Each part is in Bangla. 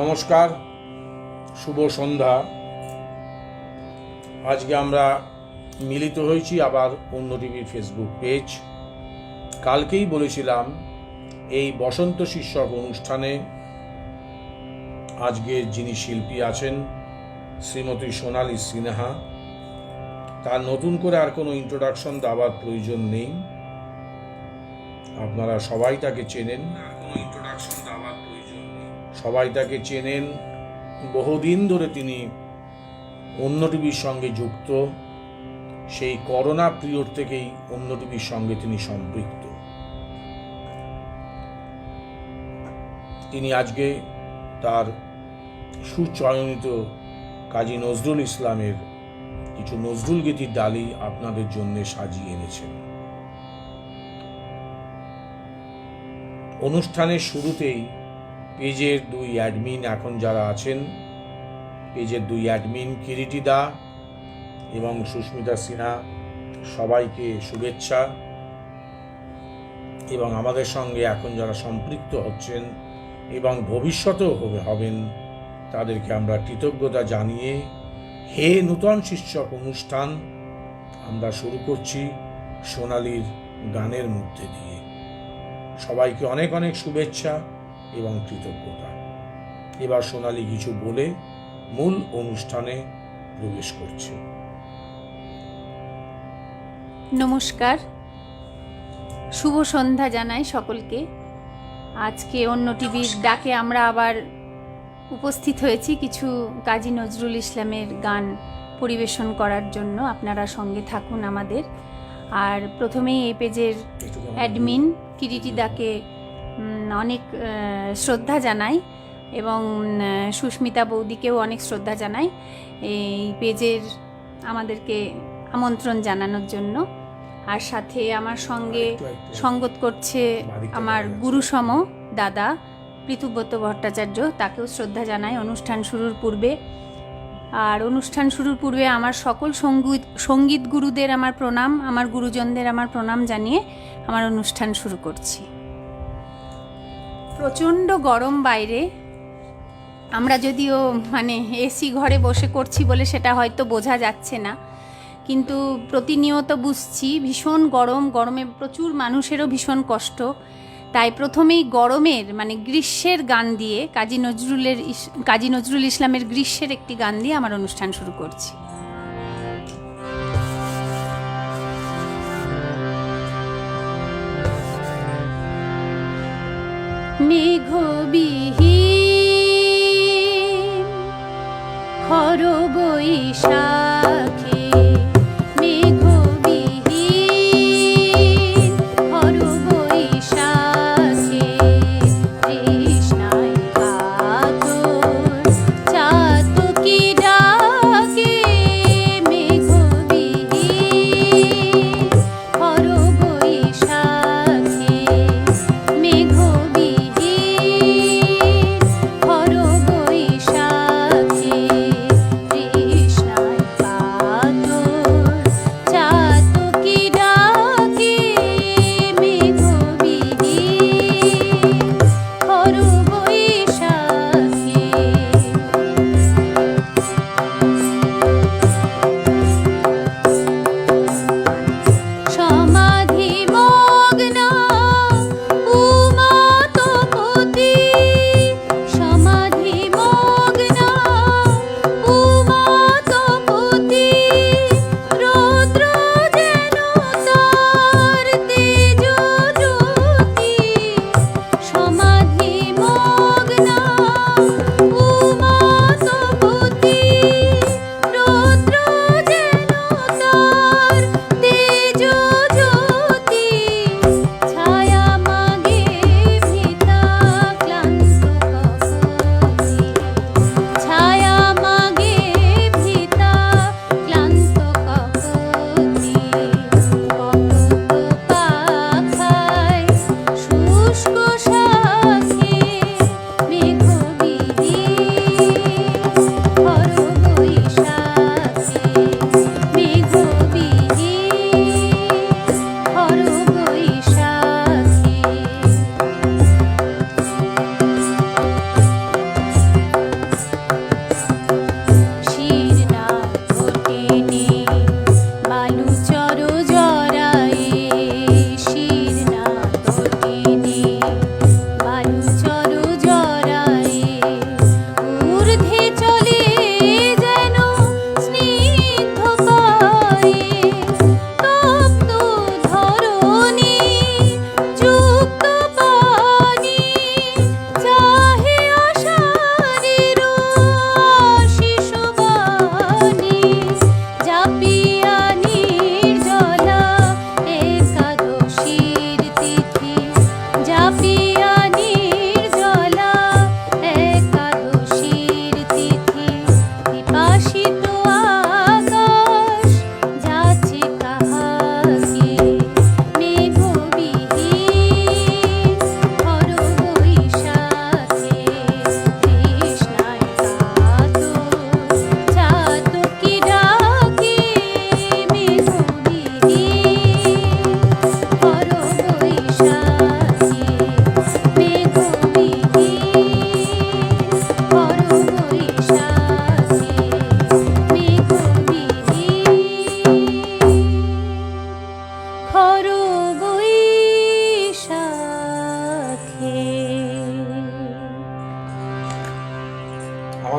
নমস্কার, শুভ সন্ধ্যা। আজকে আমরা মিলিত হয়েছি আবার অন্য টিভির ফেসবুক পেজ। কালকেই বলেছিলাম এই বসন্ত শীর্ষক অনুষ্ঠানে আজকের যিনি শিল্পী আছেন শ্রীমতী সোনালী সিনহা, তার নতুন করে আর কোনো ইন্ট্রোডাকশন দেওয়ার প্রয়োজন নেই। আপনারা সবাই তাকে চেনেন, সবাই তাকে চেনেন। বহুদিন ধরে তিনি অন্য টিভির সঙ্গে যুক্ত, সেই করোনা পিরিয়ড থেকেই অন্য টিভির সঙ্গে তিনি সম্পৃক্ত। তিনি আজকে তার সুচয়নিত কাজী নজরুল ইসলামের কিছু নজরুল গীতির ডালি আপনাদের জন্য সাজিয়ে এনেছেন। অনুষ্ঠানের শুরুতেই পেজের দুই অ্যাডমিন এখন যারা আছেন, পেজের দুই অ্যাডমিন কিরিটি দা এবং সুস্মিতা সিনহা, সবাইকে শুভেচ্ছা। এবং আমাদের সঙ্গে এখন যারা সম্পৃক্ত হচ্ছেন এবং ভবিষ্যতেও হবেন, তাদেরকে আমরা কৃতজ্ঞতা জানিয়ে হে নূতন শীর্ষক অনুষ্ঠান আমরা শুরু করছি সোনালীর গানের মধ্যে দিয়ে। সবাইকে অনেক অনেক শুভেচ্ছা এবং কৃতজ্ঞতা। এবার সোনালী কিছু বলে মূল অনুষ্ঠানে প্রবেশ করছে। নমস্কার, শুভ সন্ধ্যা জানাই সকলকে। আজকে অন্য টিভির ডাকে আমরা আবার উপস্থিত হয়েছি কিছু কাজী নজরুল ইসলামের গান পরিবেশন করার জন্য। আপনারা সঙ্গে থাকুন আমাদের। আর প্রথমেই এই পেজের অ্যাডমিন কিরিটি দাকে অনেক শ্রদ্ধা জানাই এবং সুস্মিতা বৌদিকেও অনেক শ্রদ্ধা জানাই এই পেজের আমাদেরকে আমন্ত্রণ জানানোর জন্য। আর সাথে আমার সঙ্গে সঙ্গত করছে আমার গুরুসম দাদা পৃথুব্রত ভট্টাচার্য, তাকেও শ্রদ্ধা জানাই অনুষ্ঠান শুরুর পূর্বে। আর অনুষ্ঠান শুরুর পূর্বে আমার সকল সঙ্গীত গুরুদের আমার প্রণাম, আমার গুরুজনদের আমার প্রণাম জানিয়ে আমার অনুষ্ঠান শুরু করছি। প্রচণ্ড গরম বাইরে, আমরা যদিও এসি ঘরে বসে করছি বলে সেটা হয়তো বোঝা যাচ্ছে না, কিন্তু প্রতিনিয়ত বুঝছি ভীষণ গরমে প্রচুর মানুষেরও ভীষণ কষ্ট। তাই প্রথমেই গরমের গ্রীষ্মের গান দিয়ে কাজী নজরুল ইসলামের গ্রীষ্মের একটি গান দিয়ে আমার অনুষ্ঠান শুরু করছি। মেঘবিহীন খর বৈশাখে,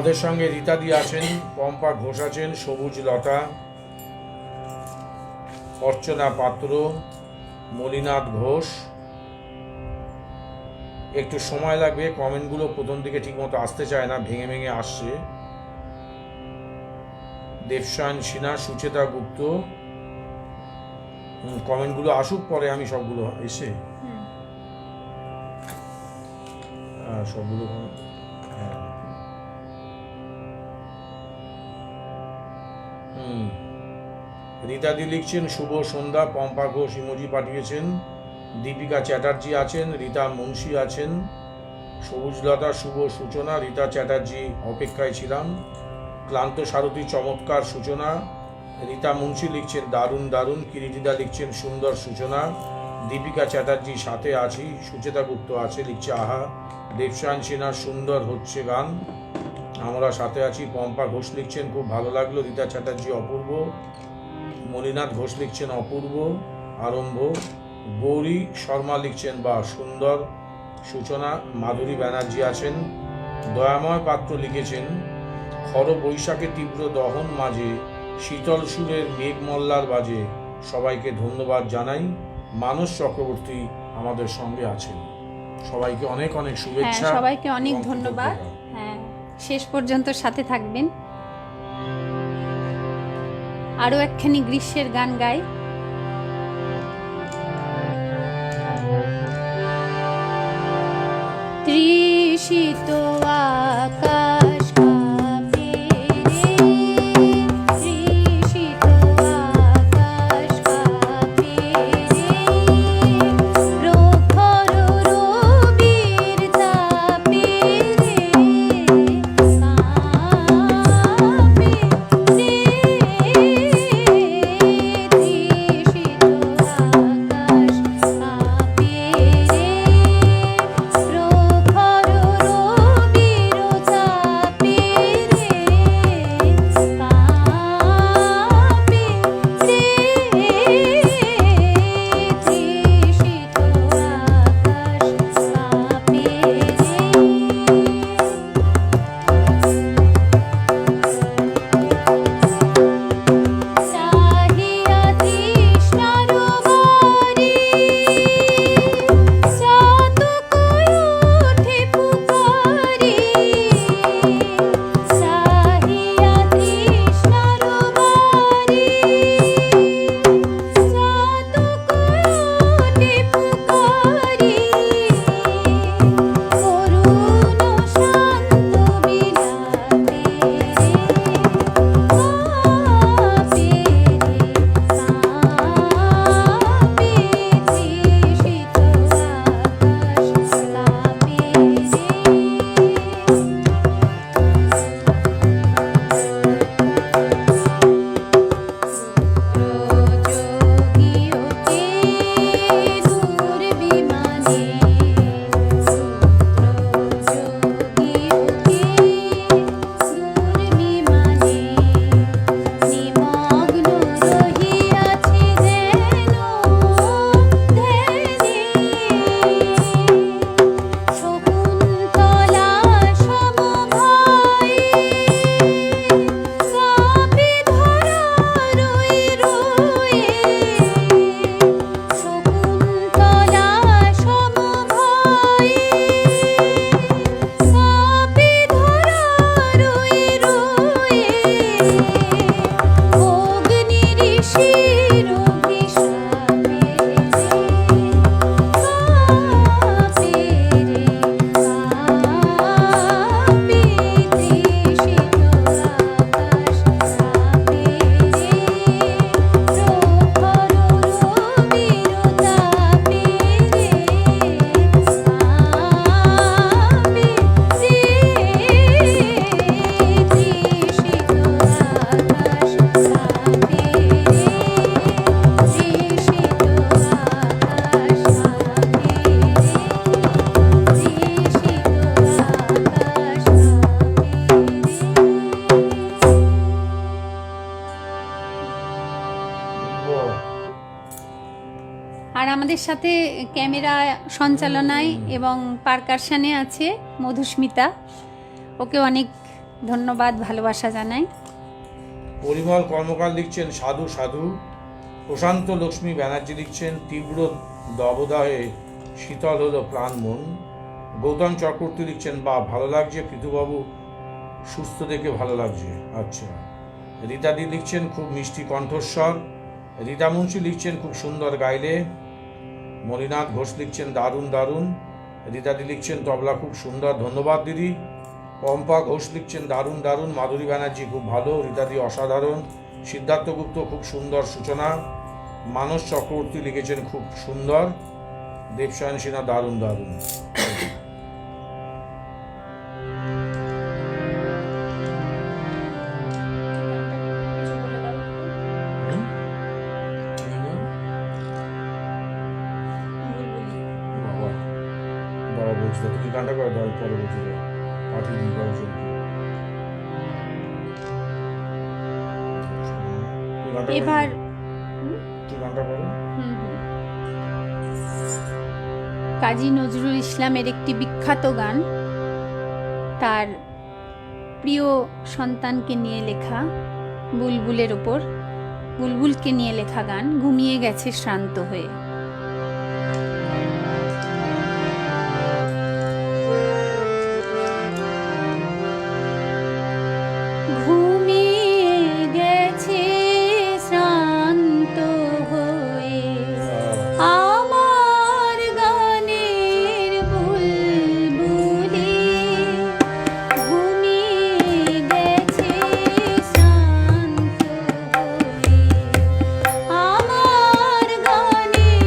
আমাদের সঙ্গে রীতাদি আছেন, পম্পা ঘোষ আছেন, সবুজ লতা, অর্চনা পাত্র, মলিনাথ ঘোষ। একটু সময় লাগবে, কমেন্টগুলো প্রথম দিকে ঠিকমতো আসতে চায় না, ভেঙে ভেঙে আসছে। দেবসায়ন সিনহা, সুচেতা গুপ্ত, কমেন্টগুলো আসুক, পরে আমি সবগুলো এসে সবগুলো রীতাদি লিখছেন শুভ সন্ধ্যা, পম্পা ঘোষ ইমোজি পাঠিয়েছেন, দীপিকা চ্যাটার্জি আছেন, রীতা মুন্সি আছেন, সবুজলতা শুভ সূচনা, রীতা চ্যাটার্জি অপেক্ষায় ছিলাম, ক্লান্ত সারথী চমৎকার সূচনা, রীতা মুন্সি লিখছেন দারুণ দারুণ, কিরিটিদা লিখছেন সুন্দর সূচনা, দীপিকা চ্যাটার্জি সাথে আছি, সুচেতা গুপ্ত আছে লিখছে আহা, দেবসায়ন সিনহা সুন্দর হচ্ছে গান, আমরা সাথে আছি, পম্পা ঘোষ লিখছেন খুব ভালো লাগলো, রীতা চ্যাটার্জি অপূর্ব, মলিনাথ ঘোষ লিখছেন অপূর্ব আরম্ভ, গৌরী শর্মা লিখছেন বা সুন্দর সূচনা, মাধুরী ব্যানার্জি আছেন, দয়াময় পাত্র লিখেছেন খর বৈশাখে তীব্র দহন মাঝে শীতল সুরের মেঘ মল্লার বাজে, সবাইকে ধন্যবাদ জানাই, মানস চক্রবর্তী আমাদের সঙ্গে আছেন। সবাইকে অনেক অনেক শুভেচ্ছা, সবাইকে অনেক ধন্যবাদ। হ্যাঁ, শেষ পর্যন্ত সাথে থাকবেন। আরো একখানি গ্রীষ্মের গান গাই। তৃষিত আকাশ কাঁপে রে, তৃষিত আকাশ কাঁপে রে, প্রখর রবির তাপে রে, কাঁপে রে, তৃষিত আকাশ কাঁপে রে, প্রখর রবির তাপে রে, কাঁপে রে, তৃষিত আকাশ কাঁপে রে। চাহিয়া তৃষ্ণার বারি, চাতক ওঠে পুকারি, চাহিয়া তৃষ্ণার বারি, চাতক ওঠে পুকারি, করুণ শান্ত বিলাপে রে, কাঁপে রে, কাঁপে, তৃষিত আকাশ কাঁপে রুদ্রযোগীয়কে দূর বিমানে, রুদ্রযোগীয়কে দূর বিমানে, নিমগ্ন রহিয়াছে যেন ধ্যানে, শকুন্তলা সমভাবে কাঁপে ধরা রয়ে রয়ে, শকুন্তলা সমভাবে কাঁপে ধরা রয়ে রয়ে, অগ্নি ঋষির অভিশাপে রে, কাঁপে রে, কাঁপে, তৃষিত আকাশ কাঁপে রে, প্রখর রবির তাপে রে, কাঁপে রে, তৃষিত আকাশ কাঁপে রে, তৃষিত আকাশ কাঁপে আর আমাদের সাথে ক্যামেরা সঞ্চালনায় এবং পারকাশনে আছে মধুস্মিতা, ওকে অনেক ধন্যবাদ, ভালোবাসা জানাই। পরিমল কর্মকার লিখছেন সাধু সাধু। প্রশান্ত লক্ষ্মী ব্যানার্জি লিখছেন তীব্র দাবদাহে শীতল হলো প্রাণ মন। গৌতম চক্রবর্তী লিখছেন বা ভালো লাগছে পৃথুবাবু, সুস্থ দেখে ভালো লাগছে। আচ্ছা। রীতাদি লিখছেন খুব মিষ্টি কণ্ঠস্বর। রীতা মুন্সি লিখছেন খুব সুন্দর গাইলে। মণিনাথ ঘোষ লিখছেন দারুণ দারুণ। রীতাদি লিখছেন তবলা খুব সুন্দর, ধন্যবাদ দিদি। পম্পা ঘোষ লিখছেন দারুণ দারুণ। মাধুরী ব্যানার্জি খুব ভালো। রীতাদি অসাধারণ। সিদ্ধার্থ গুপ্ত খুব সুন্দর সূচনা। মানস চক্রবর্তী লিখেছেন খুব সুন্দর। দেবসায়ন সিনহা দারুণ দারুণ। বাবা বাবা বলছিল তুমি গানটা করে দাও, পরে বলছিল পাঠিয়ে দিই কারোর জন্য। এবার তুই গানটা করো। কাজী নজরুল ইসলামের একটি বিখ্যাত গান, তার প্রিয় সন্তানকে নিয়ে লেখা, বুলবুলের ওপর, বুলবুলকে নিয়ে লেখা গান, ঘুমিয়ে গেছে শ্রান্ত হয়ে। ঘুমিয়ে গেছে শ্রান্ত হয়ে আমার গানের বুলবুলি, ঘুমিয়ে গেছে শ্রান্ত হয়ে আমার গানের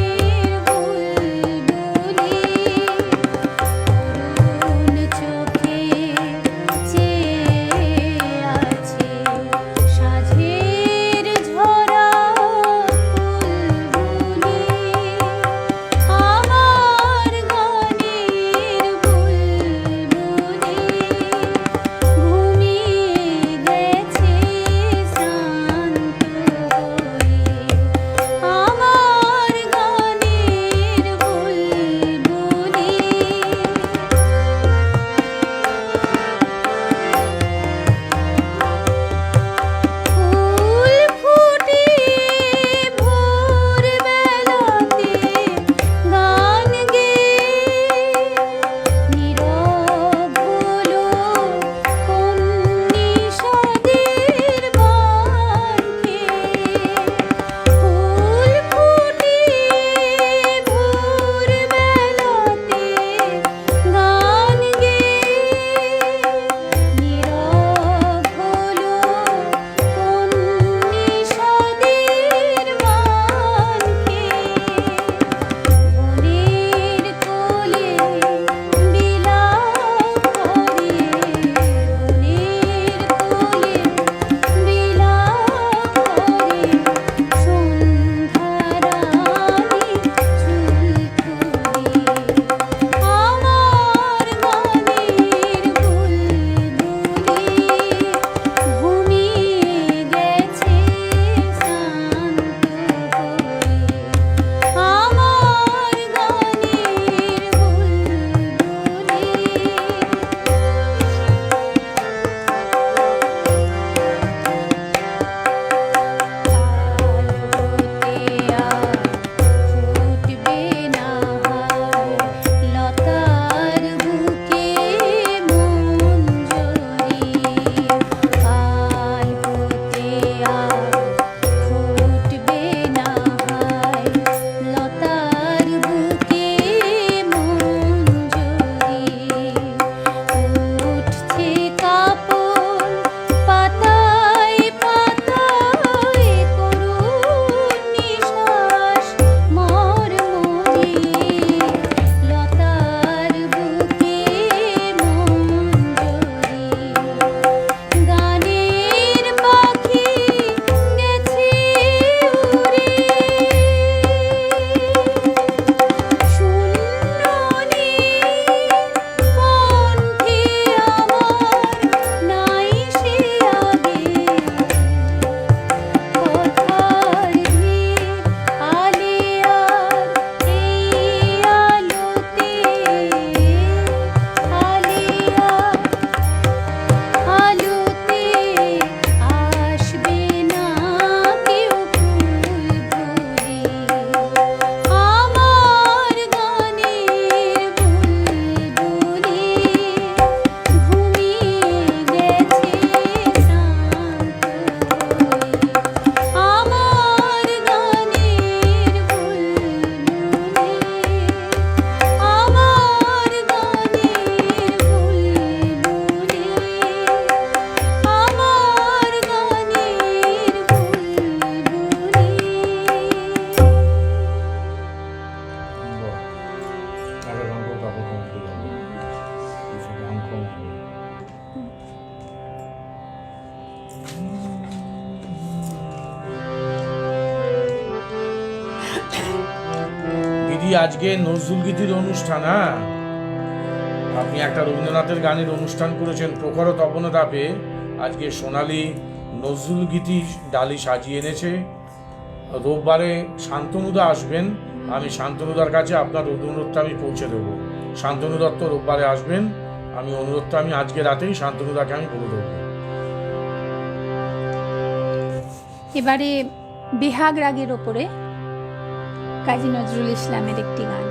দিদি আজকে নজরুল গীতির অনুষ্ঠান, হ্যাঁ আপনি একটা রবীন্দ্রনাথের গানের অনুষ্ঠান করেছেন প্রখর তপনতাপে, আজকে সোনালী নজরুল গীতি ডালি সাজিয়ে এনেছে। রোববারে শান্তনুদা আসবেন, আমি শান্তনুদার কাছে আপনার অনুরোধটা আমি পৌঁছে দেবো। শান্তনু দত্ত রোববারে আসবেন, আমি অনুরোধটা আমি আজকে রাতেই শান্তনুদাকে আমি বলে দেবো। এবারে বেহাগ রাগের ওপরে কাজী নজরুল ইসলামের একটি গান।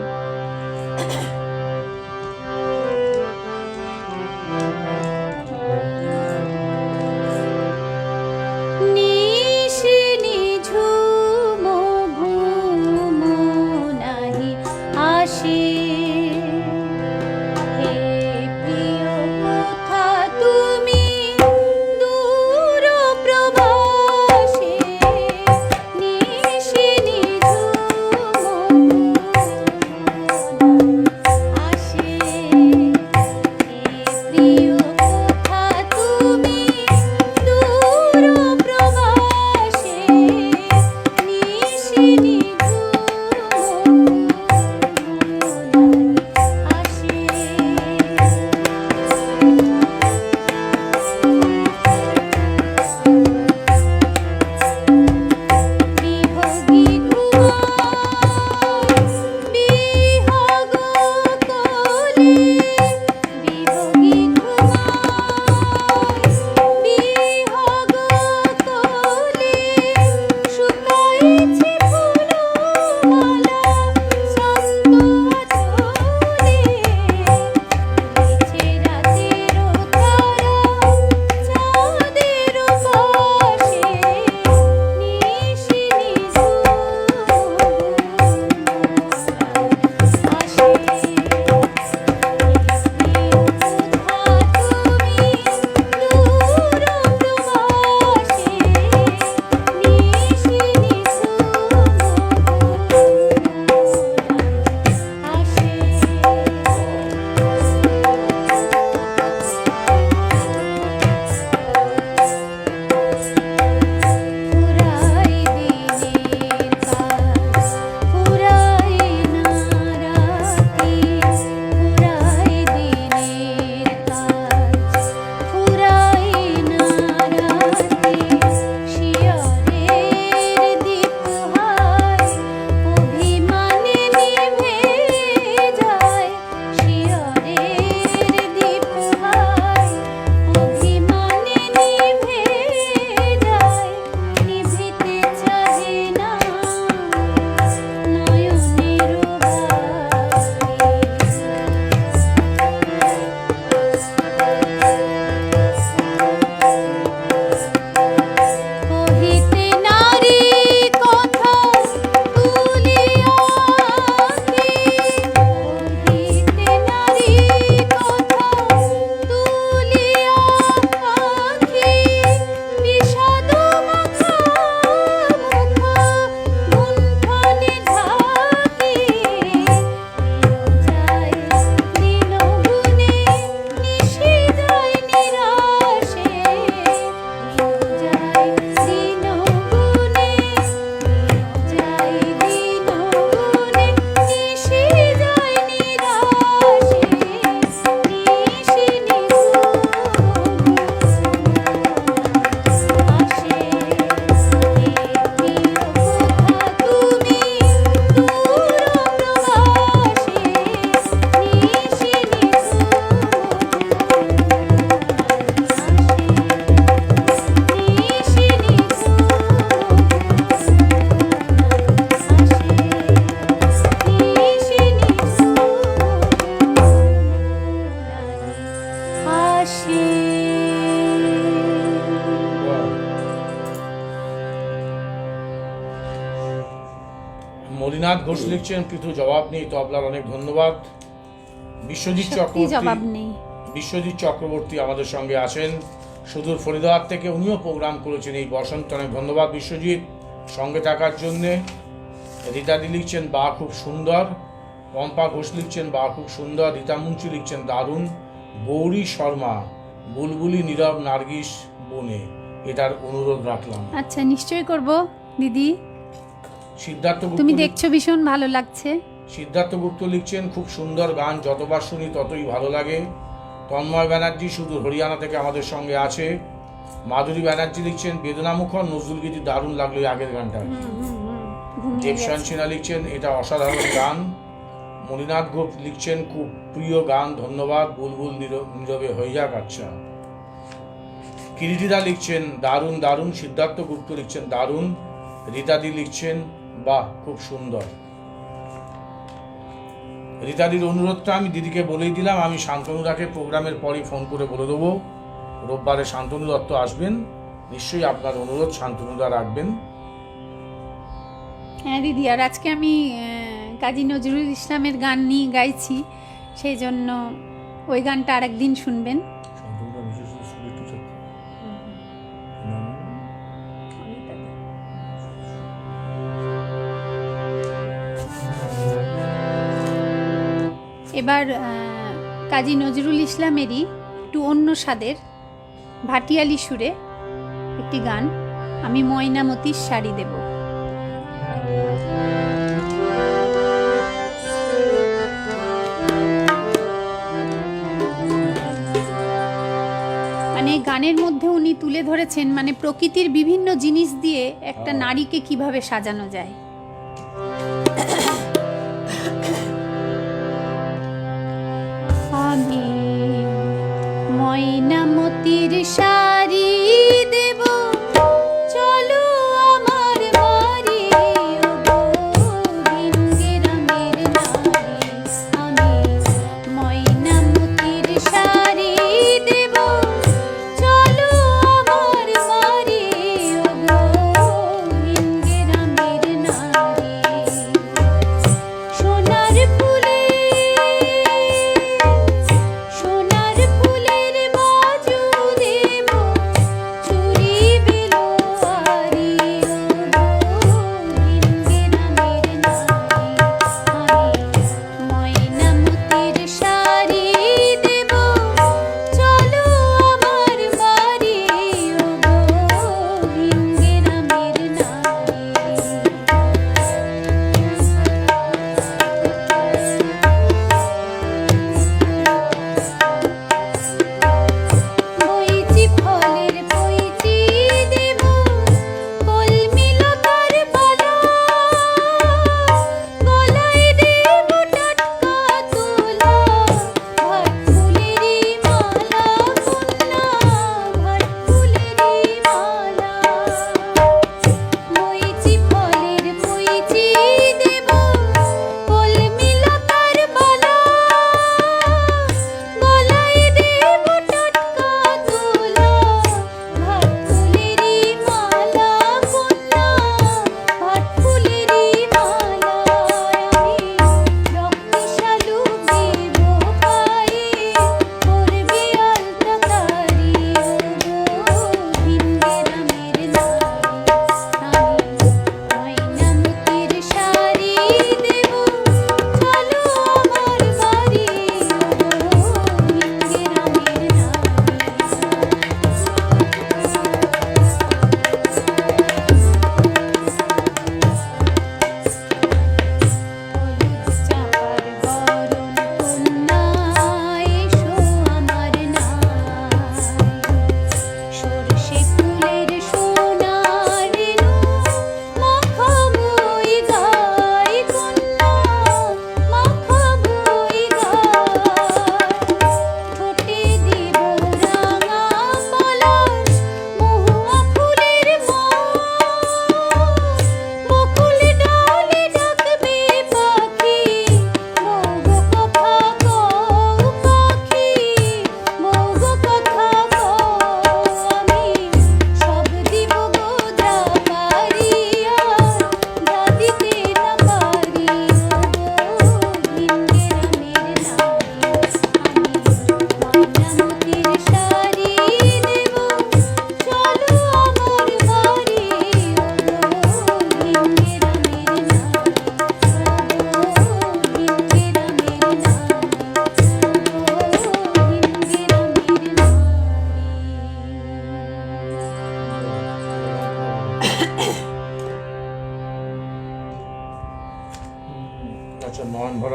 মলিনাথ ঘোষ লিখছেন কিন্তু জবাব নেই, তো আপনার অনেক ধন্যবাদ। বিশ্বজিৎ বিশ্বজিৎ চক্রবর্তী আমাদের সঙ্গে আছেন সুদূর ফরিদাবাদ থেকে, উনিও প্রোগ্রাম করেছেন এই বসন্ত। অনেক ধন্যবাদ বিশ্বজিৎ সঙ্গে থাকার জন্যে। রীতাদি লিখছেন বা খুব সুন্দর, পম্পা ঘোষ লিখছেন বা খুব সুন্দর, রীতা মুন্সি লিখছেন দারুণ, গৌরী শর্মা বুলবুলি নীরব নার্গিস বনে, এটার অনুরোধ রাখলাম। আচ্ছা নিশ্চয়ই করব দিদি। সিদ্ধার্থ তুমি দেখছো ভীষণ ভালো লাগছে। সিদ্ধার্থ গুপ্ত লিখছেন খুব সুন্দর গান, যতবার শুনি ততই ভালো লাগে। তন্ময় ব্যানার্জি শুধু হরিয়ানা থেকে আমাদের সঙ্গে আছে। মাধুরী ব্যানার্জি লিখছেন বেদনামুখর নজরুল গীতি দারুণ লাগলো এই আগের গানটা। ঘুমিয়ে দেবসান গেছে। সিনহা লিখছেন এটা অসাধারণ গান। মণিনাথ গোপ লিখছেন খুব প্রিয় গান, ধন্যবাদ। বুলবুল নীরবে হয়ে যাক। আচ্ছা, কিরিটিদা লিখছেন দারুণ দারুণ। সিদ্ধার্থ গুপ্ত লিখছেন দারুণ। রীতাদি লিখছেন বাহ খুব সুন্দর। রীতাদির অনুরোধটা আমি দিদিকে বলেই দিলাম, আমি শান্তনুদাকে প্রোগ্রামের পরই ফোন করে বলে দেবো রোববারে শান্তনু দত্ত আসবেন, নিশ্চয়ই আপনার অনুরোধ শান্তনুদা রাখবেন। হ্যাঁ দিদি, আর আজকে আমি কাজী নজরুল ইসলামের গান নিয়ে গাইছি, সেই জন্য ওই গানটা আরেকদিন শুনবেন। শান্তনুদা বিশেষ সুরে একটু থাকতো। এবার কাজী নজরুল ইসলামেরই একটু অন্য স্বাদের ভাটিয়ালি সুরে একটি গান, আমি ময়নামতির শাড়ি দেব। মানে গানের মধ্যে উনি তুলে ধরেছেন মানে প্রকৃতির বিভিন্ন জিনিস দিয়ে একটা নারীকে কিভাবে সাজানো যায়। আমি ময়নামতির শাড়ি দেব, চলো আমার বাড়ি, ওগো ভিন গ্রামের নারী। আমি ময়নামতির শাড়ি দেব, চলো আমার বাড়ি, ওগো ভিন গ্রামের নারী। সোনার ফুলে সোনার ফুলের বাজু দেব,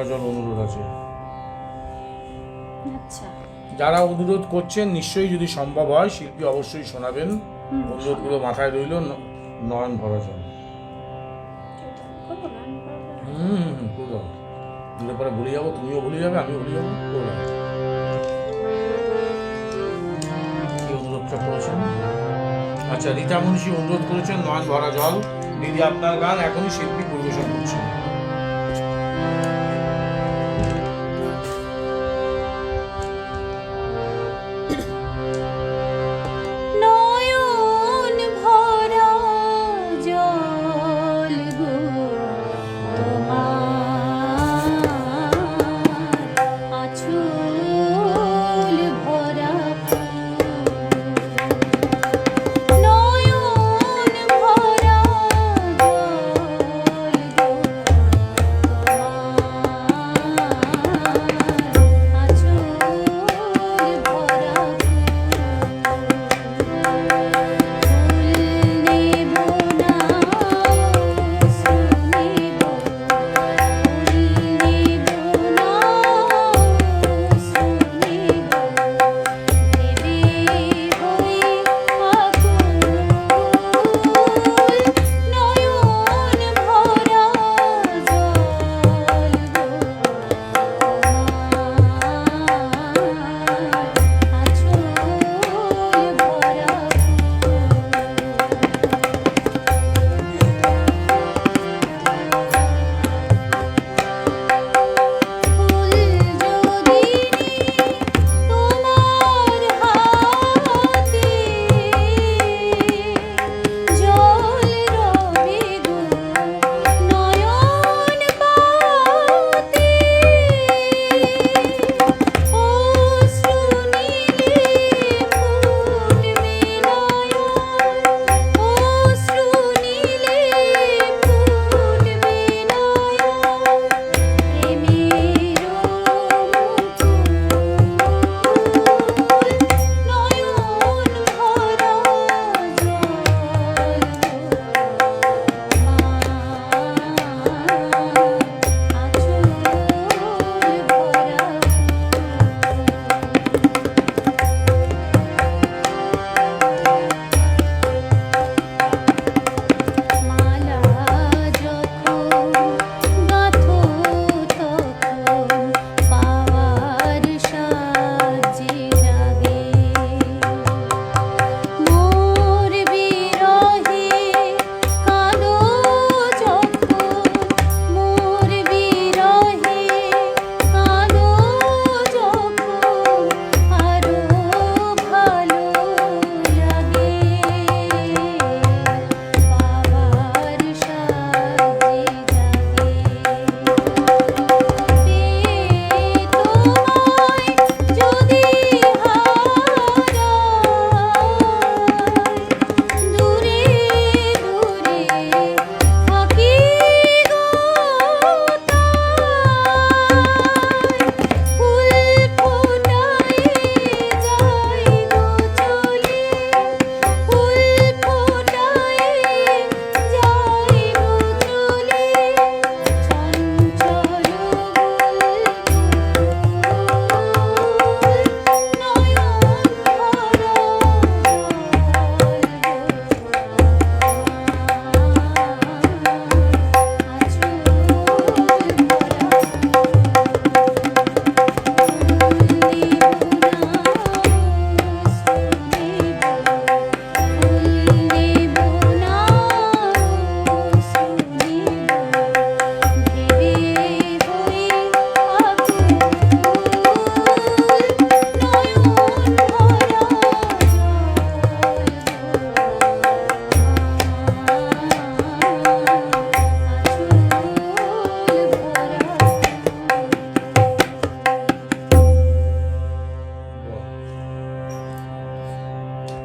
ভরা জল অনুরোধ আছে। আচ্ছা, যারা অনুরোধ করছেন নিশ্চয়ই যদি সম্ভব হয় শিল্পী অবশ্যই শোনাবেন। অনুরোধগুলো মাথায় রইল। নয়ন ভরা জল। দিলে পরে ভুলে যাবো, তুমিও ভুলে যাবে, আমিও ভুলে যাবো। কি অনুরোধটা করেছেন? আচ্ছা, রীতা মুন্সি অনুরোধ করেছেন নয়ন ভরা জল। দিদি আপনার গান এখনই শিল্পী পরিবেশন করছেন। নয়ন ভরা জল গো তোমার, আঁচল ভরা ফুল। নয়ন ভরা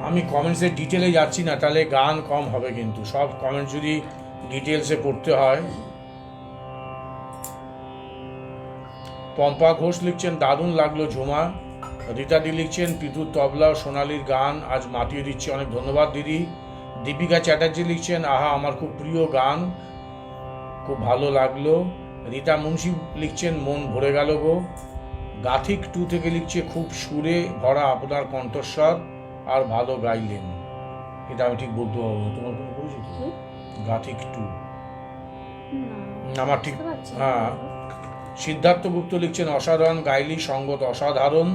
আমি কমেন্টসের ডিটেলে যাচ্ছি না, তাহলে গান কম হবে, কিন্তু সব কমেন্ট যদি ডিটেলসে পড়তে হয়। পম্পা ঘোষ লিখছেন দারুণ লাগলো ঝুমা। রীতাদি লিখছেন পিতুর তবলা ও সোনালির গান আজ মাতিয়ে দিচ্ছে, অনেক ধন্যবাদ দিদি। দীপিকা চ্যাটার্জি লিখছেন আহা আমার খুব প্রিয় গান, খুব ভালো লাগলো। রীতা মুন্সি লিখছেন মন ভরে গেল গো। গাথিক 2 থেকে লিখছে খুব সুরে ভরা আপনার কণ্ঠস্বর, আর ভালো গাইলেন। এটা আমি ঠিক বলতে পারবো না, তোমার কোনো পরিচিত? গাথিক 2 আমার ঠিক, হ্যাঁ। সিদ্ধার্থ গুপ্ত লিখছেন অসাধারণ গাইলি, সঙ্গত অসাধারণ।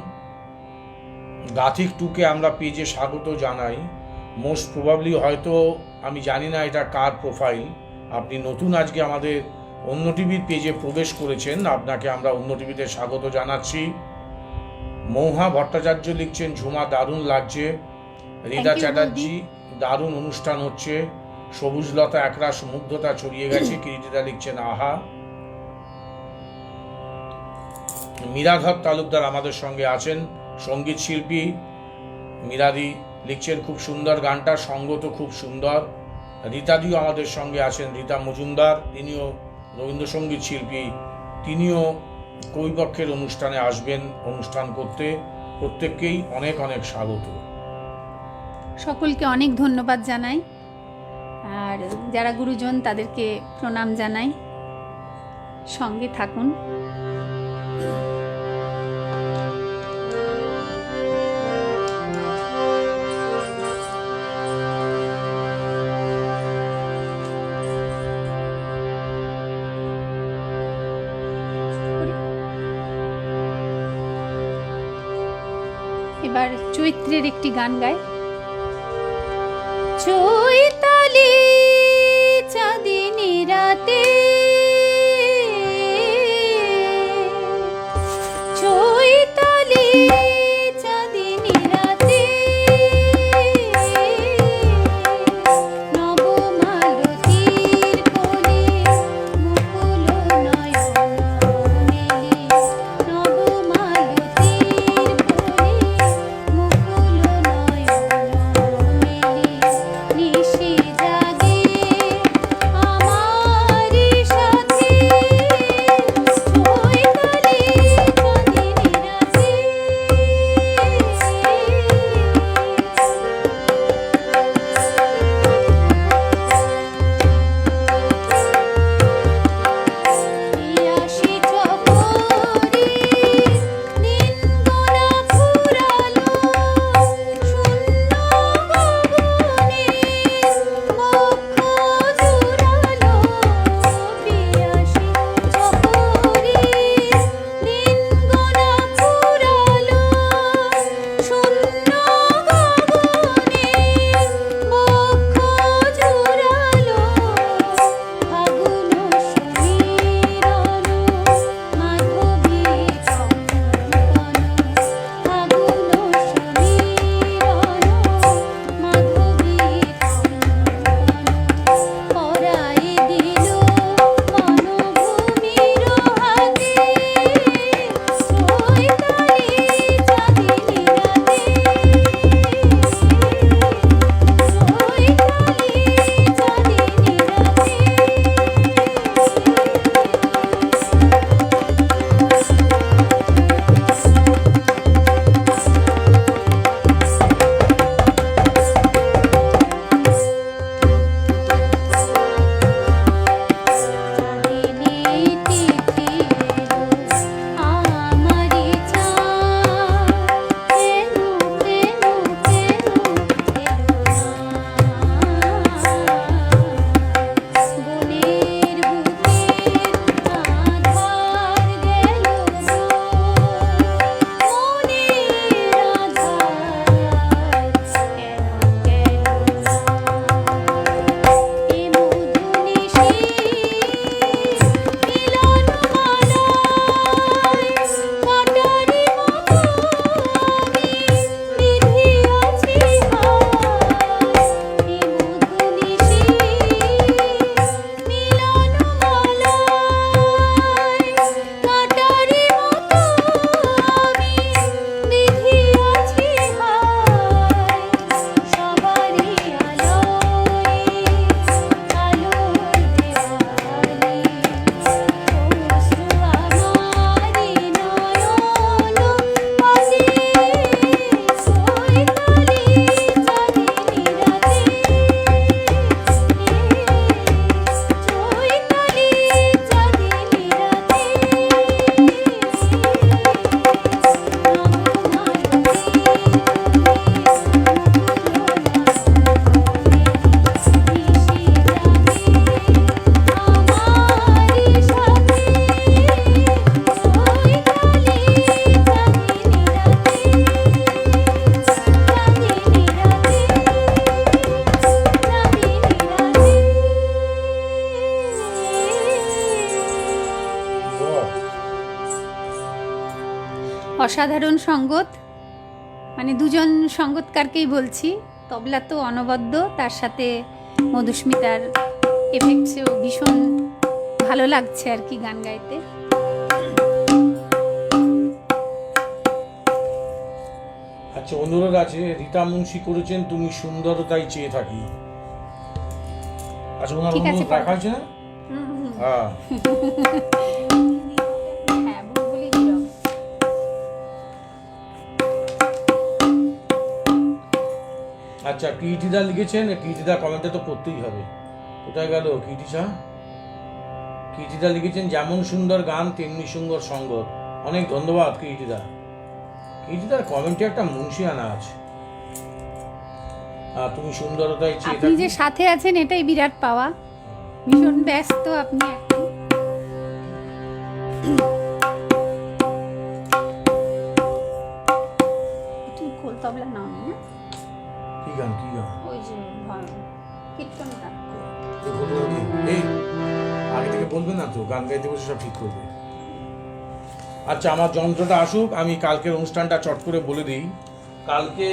গাথিক 2কে আমরা পেজে স্বাগত জানাই। মোস্ট প্রবাবলি হয়তো আমি জানি না এটা কার প্রোফাইল, আপনি নতুন আজকে আমাদের অন্য টিভির পেজে প্রবেশ করেছেন, আপনাকে আমরা অন্য টিভিতে স্বাগত জানাচ্ছি। মৌহা ভট্টাচার্য লিখছেন ঝুমা দারুণ লাগছে। রিদা চ্যাটার্জি দারুণ অনুষ্ঠান হচ্ছে। সবুজলতা একরাশ মুগ্ধতা ছড়িয়ে গেছে। কিরিটিদা লিখছেন আহা। মীরাধর তালুকদার আমাদের সঙ্গে আছেন, সঙ্গীত শিল্পী। মীরাদি লিখছেন খুব সুন্দর গানটা, সঙ্গ তো খুব সুন্দর। রীতাদিও আমাদের সঙ্গে আছেন, রীতা মজুমদার, তিনিও রবীন্দ্রসঙ্গীত শিল্পী, তিনিও কবিপক্ষের অনুষ্ঠানে আসবেন অনুষ্ঠান করতে। প্রত্যেককেই অনেক অনেক স্বাগত। সকলকে অনেক ধন্যবাদ জানাই, আর যারা গুরুজন তাদেরকে প্রণাম জানাই। সঙ্গে থাকুন। এবার চৈত্রের একটি গান গায়। চৈতালি চাঁদিনী রাতে, চৈতালি চাঁদিনী রাতে, নবমালতীর কোলে মুকুল নয়ন মেলি, নবমালতীর কোলে মুকুল নয়ন মেলি, নিশি জাগে আমারি অসাধারণ সঙ্গত, মানে দুজন সঙ্গতকারকেই বলছি। তবলা তো অনবদ্য, তার সাথে মধুস্মিতার এফেক্টসেও ভীষণ ভালো লাগছে আর কি গান গাইতে। আচ্ছা, অনুরোধ আছে, রীতা মুন্সি করেছেন তুমি সুন্দরতাই চেয়ে থাকি। আচ্ছা, ওনার ঠিক আছে, অনুরোধ রাখা হয়েছে না? হ্যাঁ। হ্যাঁ, বুলবুলি হীরক। আচ্ছা, কিটিদা লিখেছেন, কিটিদা কমেন্টে তো করতেই হবে। কোথায় গেল কিটিসা? কিটিদা লিখেছেন যেমন সুন্দর গান তেমনি সুন্দর সঙ্গত। অনেক ধন্যবাদ কিটিদা। কিটিদার কমেন্টে একটা মুন্সিয়ানা আছে। তুমি সুন্দরতাই চেয়ে আপনি যে থাকি। সাথে আছেন এটাই বিরাট পাওয়া। ভীষণ ব্যস্ত আপনি এখন। তুমি খোল তবলা নাও নি না? কি গান? ওই যে কীর্তনটা। এই আগে থেকে বলবে না তো, গান গাইতে বসে সব ঠিক করবে। আচ্ছা, আমার যন্ত্রটা আসুক, আমি কালকের অনুষ্ঠানটা চট করে বলে দিই। কালকে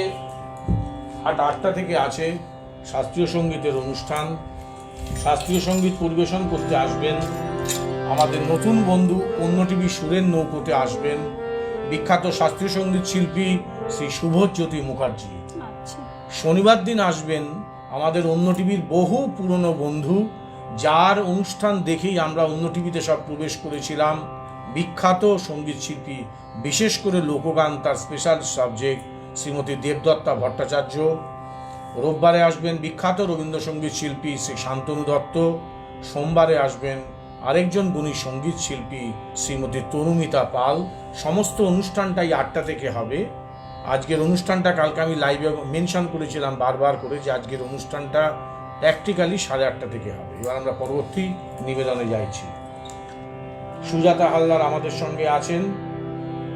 8টা থেকে আছে শাস্ত্রীয় সঙ্গীতের অনুষ্ঠান। শাস্ত্রীয় সঙ্গীত পরিবেশন করতে আসবেন আমাদের নতুন বন্ধু অন্য টিভি সুরের নৌকোতে আসবেন বিখ্যাত শাস্ত্রীয় সঙ্গীত শিল্পী শ্রী শুভজ্যোতি মুখার্জি। আচ্ছা, শনিবার দিন আসবেন আমাদের অন্য টিভির বহু পুরনো বন্ধু, যার অনুষ্ঠান দেখেই আমরা অন্য টিভিতে সব প্রবেশ করেছিলাম, বিখ্যাত সঙ্গীত শিল্পী, বিশেষ করে লোকগান তার স্পেশাল সাবজেক্ট শ্রীমতী দেবদত্তা ভট্টাচার্য। রোববারে আসবেন বিখ্যাত রবীন্দ্রসঙ্গীত শিল্পী শ্রী শান্তনু দত্ত। সোমবারে আসবেন আরেকজন গুণী সঙ্গীত শিল্পী শ্রীমতী তনুমিতা পাল। সমস্ত অনুষ্ঠানটাই 8টা থেকে হবে। আজকের অনুষ্ঠানটা কালকে আমি লাইভে মেনশন করেছিলাম বারবার করে যে আজকের অনুষ্ঠানটা প্র্যাকটিক্যালি 8:30 থেকে হবে। এবার আমরা পরবর্তী নিবেদনে যাইছি। সুজাতা হালদার আমাদের সঙ্গে আছেন,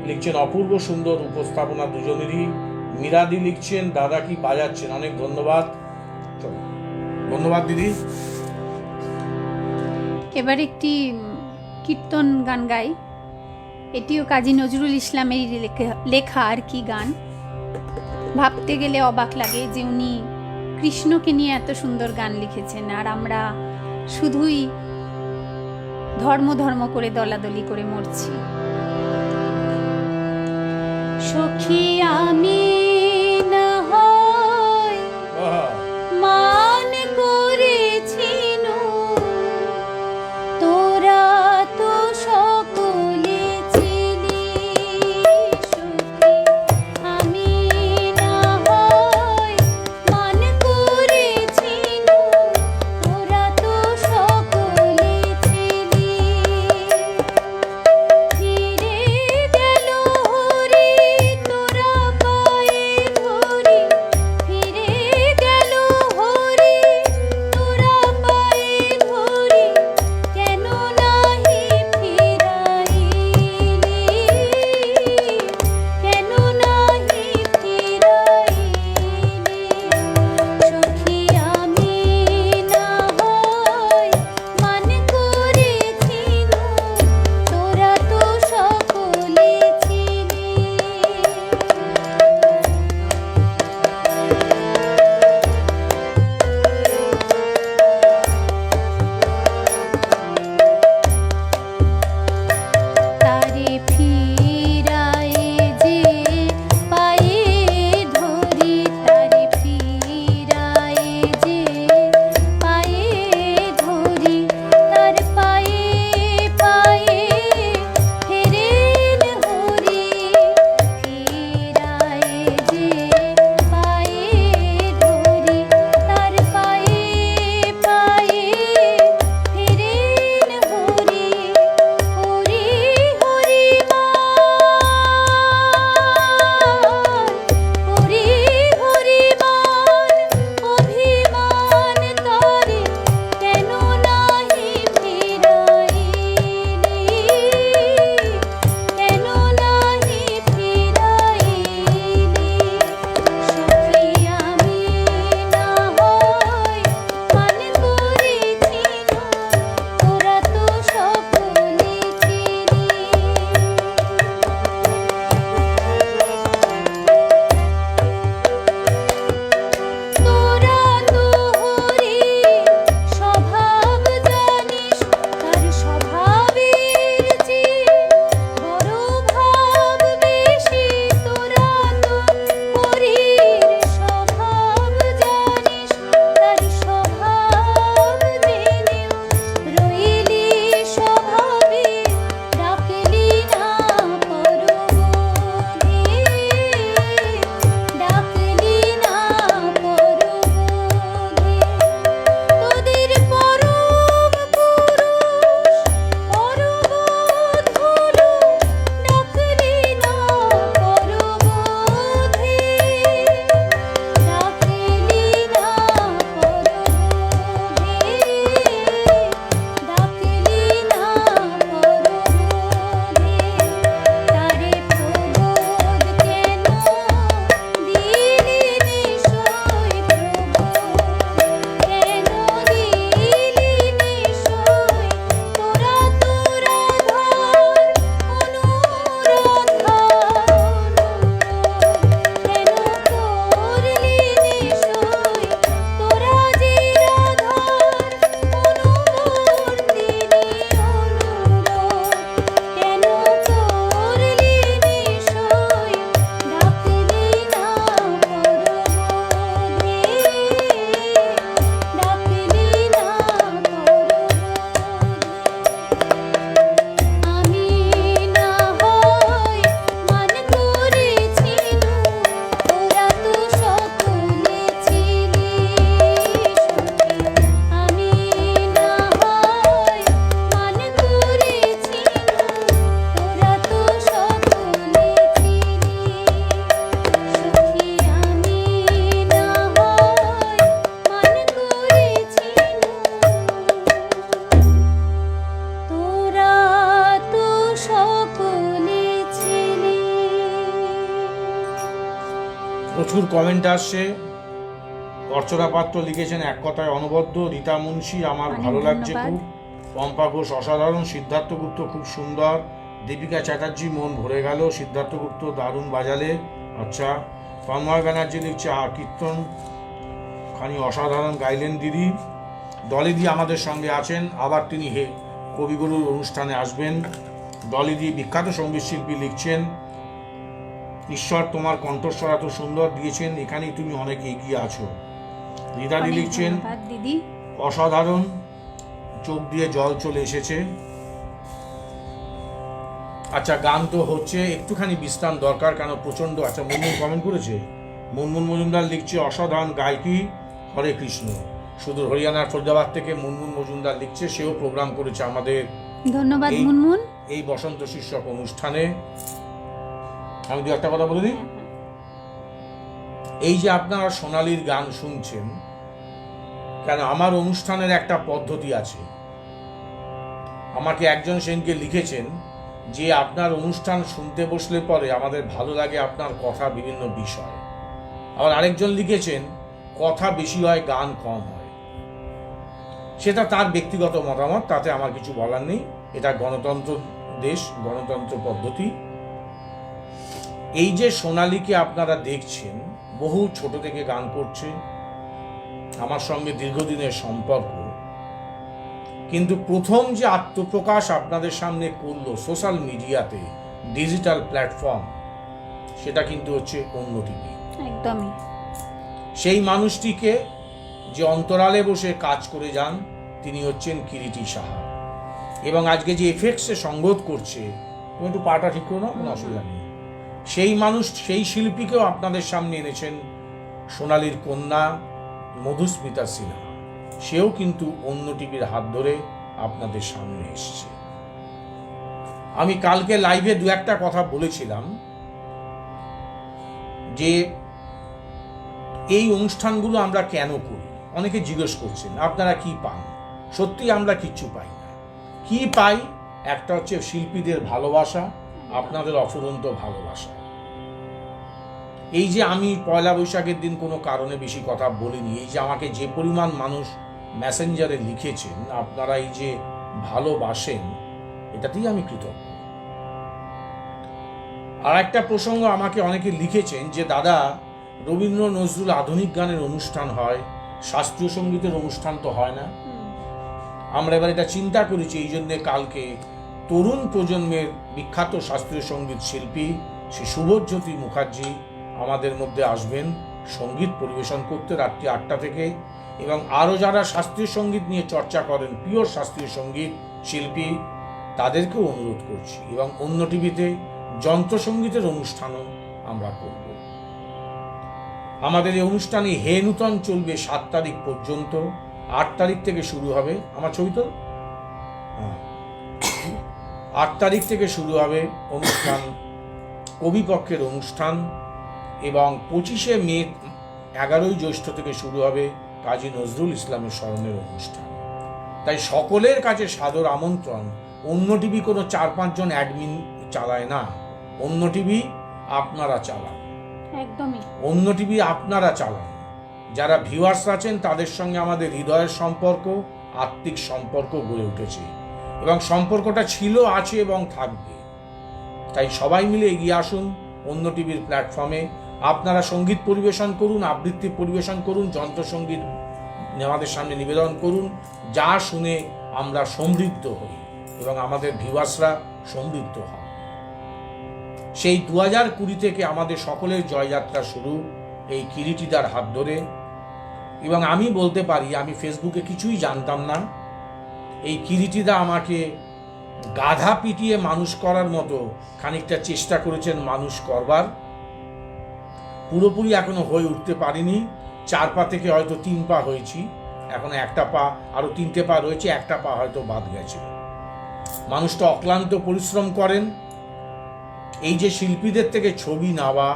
লিখছেন অপূর্ব সুন্দর উপস্থাপনা দুজনেরই। মিরাদি লিখছেন দাদা কি বাজাচ্ছেন, অনেক ধন্যবাদ। চলো, ধন্যবাদ দিদি। এবার একটি কীর্তন গান গাই। এটিও কাজী নজরুল ইসলামেরই লেখা আর কি গান। ভাবতে গেলে অবাক লাগে যে উনি কৃষ্ণকে নিয়ে এত সুন্দর গান লিখেছেন, আর আমরা শুধুই ধর্ম ধর্ম করে দলাদলি করে মরছি। সখী আমি না হয় মান করেছিল, তোরা তো সকলে ছিলি। সখী আমি না হয় মান করেছিল, তোরা তো সকলে ছিলি। ফিরে গেল হরি তোরা পায়ে প্রচুর কমেন্ট আসছে। অর্চনা পাত্র লিখেছেন এক কথায় অনবদ্য। রীতা মুন্সি আমার অনেক ভালো লাগছে ধন্যবাদ। খুব। পম্পা ঘোষ অসাধারণ। সিদ্ধার্থ গুপ্ত খুব সুন্দর। দীপিকা চ্যাটার্জি মন ভরে গেল। সিদ্ধার্থ গুপ্ত দারুণ বাজালে। আচ্ছা। তন্ময় ব্যানার্জি লিখছে কীর্তন খানি অসাধারণ গাইলেন দিদি। ডলিদি আমাদের সঙ্গে আছেন, আবার তিনি কবিগুরুর অনুষ্ঠানে আসবেন। ডলিদি বিখ্যাত সঙ্গীত শিল্পী লিখছেন ঈশ্বর তোমার কণ্ঠস্বর এত সুন্দর দিয়েছেন, এখানেই তুমি অনেক এগিয়ে আছো। রীতাদি অনেক লিখছেন ধন্যবাদ দিদি। অসাধারণ, চোখ দিয়ে জল চলে এসেছে। আচ্ছা, গান তো হচ্ছে, একটুখানি বিশ্রাম দরকার, কেন প্রচন্ড। আচ্ছা, মুনমুন কমেন্ট করেছে। মুনমুন মজুমদার লিখছে অসাধারণ গায়কি, হরে কৃষ্ণ। সুদূর হরিয়ানার ফরিদাবাদ থেকে মুনমুন মজুমদার লিখছে, সেও প্রোগ্রাম করেছে আমাদের ধন্যবাদ মুনমুন। এই বসন্ত শীর্ষক অনুষ্ঠানে। আমি দু একটা কথা বলে দিই। এই যে আপনারা সোনালীর গান শুনছেন, কেন আমার অনুষ্ঠানের একটা পদ্ধতি আছে। আমাকে একজন সেনকে লিখেছেন যে আপনার অনুষ্ঠান শুনতে বসলে পরে আমাদের ভালো লাগে আপনার কথা বিভিন্ন বিষয়। আবার আরেকজন লিখেছেন কথা বেশি হয় গান কম হয়। সেটা তার ব্যক্তিগত মতামত, তাতে আমার কিছু বলার নেই। এটা গণতন্ত্র দেশ, গণতন্ত্র পদ্ধতি। এই যে সোনালীকে আপনারা দেখছেন, বহু ছোট থেকে গান করছে, আমার সঙ্গে দীর্ঘদিনের সম্পর্ক, কিন্তু প্রথম যে আত্মপ্রকাশ আপনাদের সামনে করলো সোশ্যাল মিডিয়াতে, ডিজিটাল প্ল্যাটফর্ম, সেটা কিন্তু হচ্ছে অন্য টিভি। একদমই। সেই মানুষটিকে যে অন্তরালে বসে কাজ করে যান, তিনি হচ্ছেন কিরিটি সাহা। এবং আজকে যে এফেক্টসে সঙ্গত করছে, তুমি একটু পাটা ঠিক করো না, কোনো অসুবিধা নেই। সেই মানুষ, সেই শিল্পীকেও আপনাদের সামনে এনেছেন সোনালীর কন্যা মধুস্মিতা সিনহা। সেও কিন্তু অন্য টিভির হাত ধরে আপনাদের সামনে এসছে। আমি কালকে লাইভে দু একটা কথা বলেছিলাম যে এই অনুষ্ঠানগুলো আমরা কেন করি। অনেকে জিজ্ঞেস করছেন আপনারা কি পান। সত্যি আমরা কিচ্ছু পাই না। কি পাই? একটা হচ্ছে শিল্পীদের ভালোবাসা, আপনাদের অফুরন্ত ভালোবাসা। এই যে আমি পয়লা বৈশাখের দিন কোনো কারণে বেশি কথা বলিনি, এই যে আমাকে যে পরিমাণ মানুষ মেসেঞ্জারে লিখেছেন, আপনারা এই যে ভালোবাসেন, এটাতেই আমি কৃতজ্ঞ। আর একটা প্রসঙ্গ, আমাকে অনেকে লিখেছেন যে দাদা, রবীন্দ্র নজরুল আধুনিক গানের অনুষ্ঠান হয়, শাস্ত্রীয় সঙ্গীতের অনুষ্ঠান তো হয় না। আমরা এবার এটা চিন্তা করেছি, এই জন্যে কালকে তরুণ প্রজন্মের বিখ্যাত শাস্ত্রীয় সঙ্গীত শিল্পী শ্রী শুভজ্যোতি মুখার্জি আমাদের মধ্যে আসবেন সঙ্গীত পরিবেশন করতে রাত্রি 8টা থেকে। এবং আরও যারা শাস্ত্রীয় সঙ্গীত নিয়ে চর্চা করেন, পিওর শাস্ত্রীয় সঙ্গীত শিল্পী, তাদেরকেও অনুরোধ করছি। এবং অন্য টিভিতে যন্ত্রসঙ্গীতের অনুষ্ঠানও আমরা করব। আমাদের এই অনুষ্ঠানে হে নূতন চলবে 7 তারিখ পর্যন্ত। 8 তারিখ থেকে শুরু হবে, আমার ছবি তো 8 তারিখ থেকে শুরু হবে অনুষ্ঠান, কবিপক্ষের অনুষ্ঠান। এবং 25শে মে 11ই জ্যৈষ্ঠ থেকে শুরু হবে কাজী নজরুল ইসলামের স্মরণের অনুষ্ঠান। তাই সকলের কাছে সাদর আমন্ত্রণ। অন্য টিভি কোনো 4-5 জন অ্যাডমিন চালায় না, অন্য টিভি আপনারা চালান। একদমই। অন্য টিভি আপনারা চালান। যারা ভিউয়ার্স আছেন তাদের সঙ্গে আমাদের হৃদয়ের সম্পর্ক, আত্মিক সম্পর্ক গড়ে উঠেছে, এবং সম্পর্কটা ছিল, আছে এবং থাকবে। তাই সবাই মিলে এগিয়ে আসুন অন্য টিভির প্ল্যাটফর্মে। আপনারা সঙ্গীত পরিবেশন করুন, আবৃত্তি পরিবেশন করুন, যন্ত্রসঙ্গীত আমাদের সামনে নিবেদন করুন, যা শুনে আমরা সমৃদ্ধ হই এবং আমাদের ভিউয়ার্সরা সমৃদ্ধ হয়। সেই 2020 থেকে আমাদের সকলের জয়যাত্রা শুরু এই কিরিটিদার হাত ধরে। এবং আমি বলতে পারি, আমি ফেসবুকে কিছুই জানতাম না। এই কিরিটিদা আমাকে গাধা পিটিয়ে মানুষ করার মতো খানিকটা চেষ্টা করেছেন মানুষ করবার। পুরোপুরি এখনো হয়ে উঠতে পারিনি। 4 পা থেকে হয়তো 3 পা হয়েছি, এখনো 1টা পা, আরো 3টে পা রয়েছে, 1টা পা হয়তো বাদ গেছে। মানুষটা অক্লান্ত পরিশ্রম করেন। এই যে শিল্পীদের থেকে ছবি নেওয়া,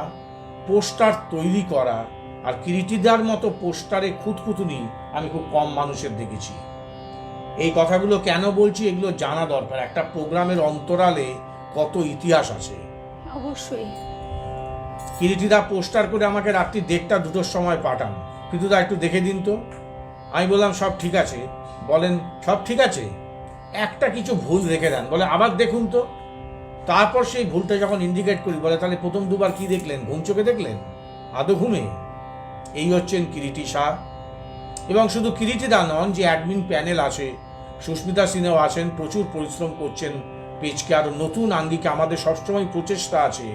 পোস্টার তৈরি করা, আর কিরিটিদার মতো পোস্টারে খুঁতখুঁতুনি আমি খুব কম মানুষের দেখেছি। এই কথাগুলো কেন বলছি, এগুলো জানা দরকার। একটা প্রোগ্রামের অন্তরালে কত ইতিহাস আছে। অবশ্যই। কিরিটিদা পোস্টার করে আমাকে রাত্রি 1:30-2টোর সময় পাঠান, পিতুদা একটু দেখে দিন তো। আমি বললাম সব ঠিক আছে। বলেন সব ঠিক আছে, একটা কিছু ভুল রেখে দেন। বলে আবার দেখুন তো। তারপর সেই ভুলটা যখন ইন্ডিকেট করি, বলে তাহলে প্রথম দুবার কি দেখলেন? ঘুম চোখে দেখলেন? আদৌ ঘুমে? এই হচ্ছেন কিরিটি শাহ। এবং শুধু কিরিটিদা নন, যে অ্যাডমিন প্যানেল আছে, সুস্মিতা সিনহাও আছেন, প্রচুর পরিশ্রম করছেন পেজকে আরো নতুন আঙ্গিকে। আমাদের সবসময় প্রচেষ্টা আছে,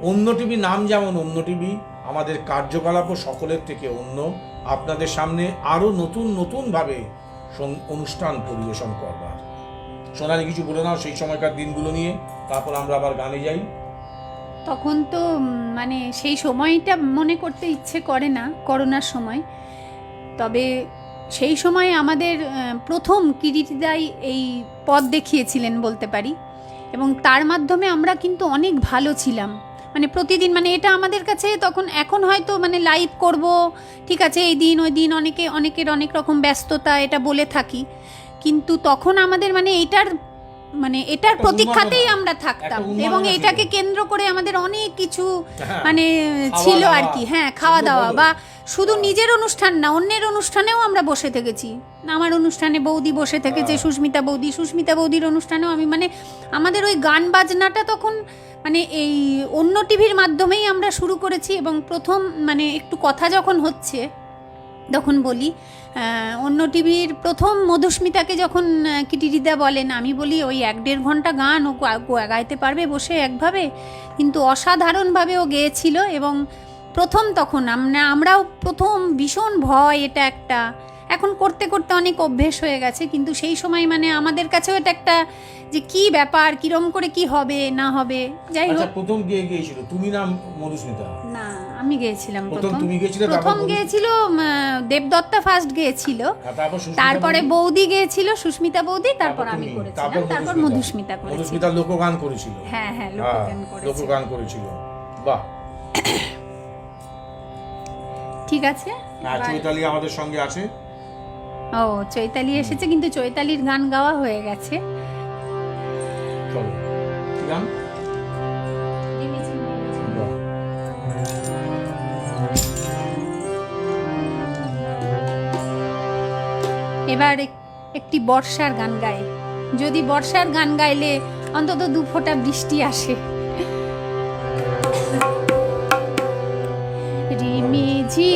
অন্য টিভি নাম যেমন অন্য টিভি, আমাদের কার্যকলাপও সকলের থেকে অন্য। আপনাদের সামনে আরো নতুন নতুন ভাবে অনুষ্ঠান পরিবেশন করবার। সোনালি কিছু বলে নাও সেই সময়কার দিনগুলো নিয়ে, তারপর আমরা আবার গানে যাই। তখন তো মানে সেই সময়টা মনে করতে ইচ্ছে করে না, করোনার সময়। তবে সেই সময় আমাদের প্রথম কিরিটিদাই এই পথ দেখিয়েছিলেন বলতে পারি, এবং তার মাধ্যমে আমরা কিন্তু অনেক ভালো ছিলাম। মানে প্রতিদিন, মানে এটা আমাদের কাছে তখন, এখন হয়তো মানে লাইভ করব, ঠিক আছে, এই দিন ওই দিন, অনেকের অনেক রকম ব্যস্ততা, এটা বলে থাকি। কিন্তু তখন আমাদের এটার প্রতীক্ষাতেই আমরা থাকতাম, এবং এটাকে কেন্দ্র করে আমাদের অনেক কিছু মানে ছিল আর কি। হ্যাঁ, খাওয়া দাওয়া, বা শুধু নিজের অনুষ্ঠান না, অন্যের অনুষ্ঠানেও আমরা বসে থেকেছি। আমার অনুষ্ঠানে বৌদি বসে থেকেছে, সুস্মিতা বৌদির অনুষ্ঠানেও আমি, মানে আমাদের ওই গান বাজনাটা তখন মানে এই অন্য টিভির মাধ্যমেই আমরা শুরু করেছি। এবং প্রথম মানে একটু কথা যখন হচ্ছে তখন বলি, অন্য টিভির প্রথম মধুস্মিতাকে যখন কিরিটিদা বলেন, আমি বলি ওই 1-1.5 ঘন্টা গান ও গাইতে পারবে বসে একভাবে? কিন্তু অসাধারণভাবে ও গেয়েছিল। এবং প্রথম তখন আমরাও প্রথম ভীষণ ভয়, এটা একটা, এখন করতে করতে অনেক অভ্যেস হয়ে গেছে। কিন্তু সেই সময় মানে আমাদের কাছেও এটা একটা, যে কি ব্যাপার, কিরম করে কি হবে না হবে। যাই হোক, প্রথম গিয়েছিল তুমি না মধুস্মিতা? না, আমি গেছিলাম প্রথম। তুমি গিয়েছিলে? প্রথম গিয়েছিল দেবদত্তা, ফার্স্ট গিয়েছিল, তারপরে বৌদি গিয়েছিল, সুস্মিতা বৌদি, তারপর আমি করেছিলাম, তারপর মধুস্মিতা করেছিল। মধুস্মিতা লোকগান করেছিল। হ্যাঁ, লোকগান করেছিল। বাহ, ঠিক আছে। চৈতালি আমাদের সঙ্গে আছে। ও, চৈতালি এসেছে, কিন্তু চৈতালির গান গাওয়া হয়ে গেছে। চলো, কি গান? এবার একটি বর্ষার গান গায়। যদি বর্ষার গান গাইলে অন্তত 2 ফোঁটা বৃষ্টি আসে। রিমিঝি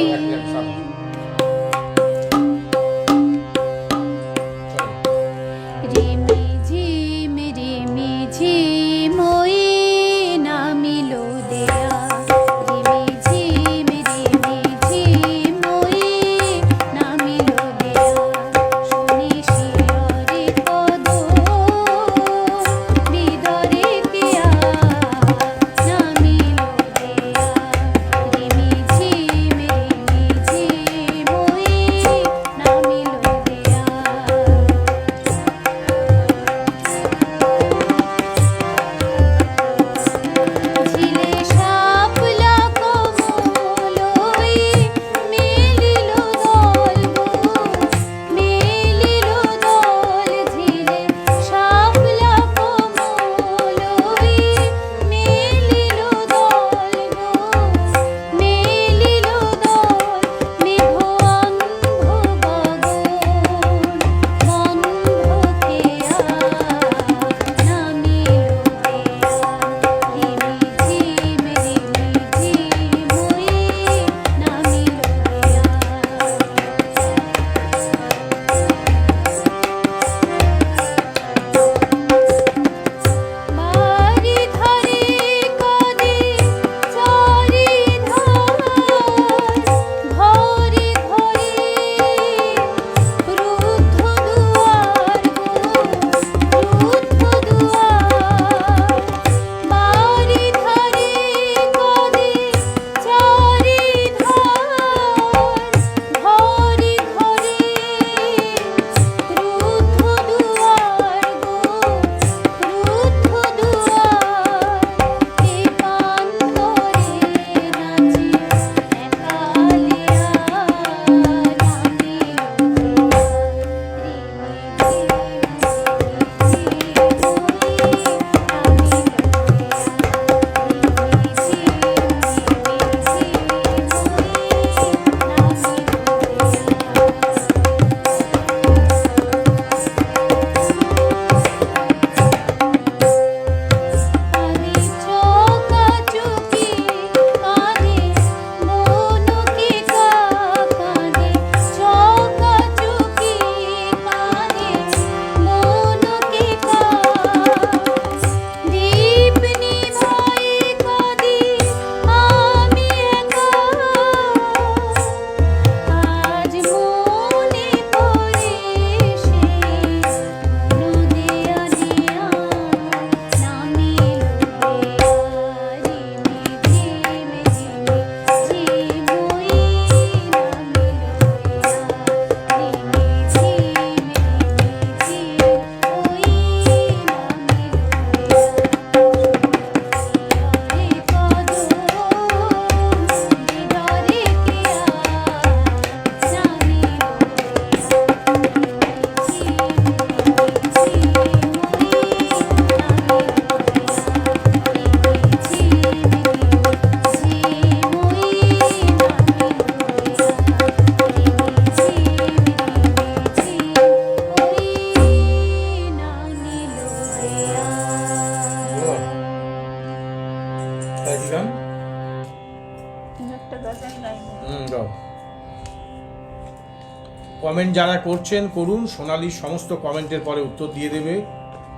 কমেন্ট যারা করছেন করুন, সোনালির সমস্ত কমেন্টের পরে উত্তর দিয়ে দেবে,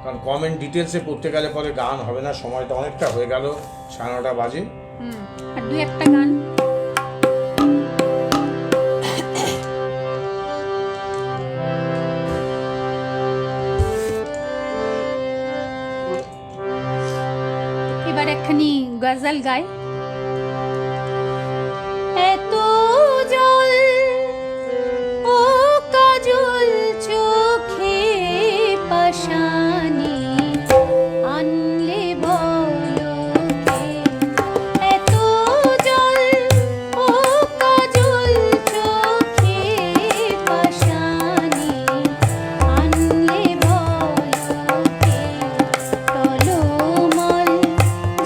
কারণ কমেন্ট ডিটেলসে করতে গেলে পরে গান হবে না, সময়টা অনেকটা হয়ে গেল, 9:30 বাজে। আর দুই একটা গান। এবার একখানি গজল গাই। এত জল ও কাজল চোখে পাশানি আনলে বলো কে? এত জল ও কাজল চোখে পাশানি আনলে বলো কে? টলমল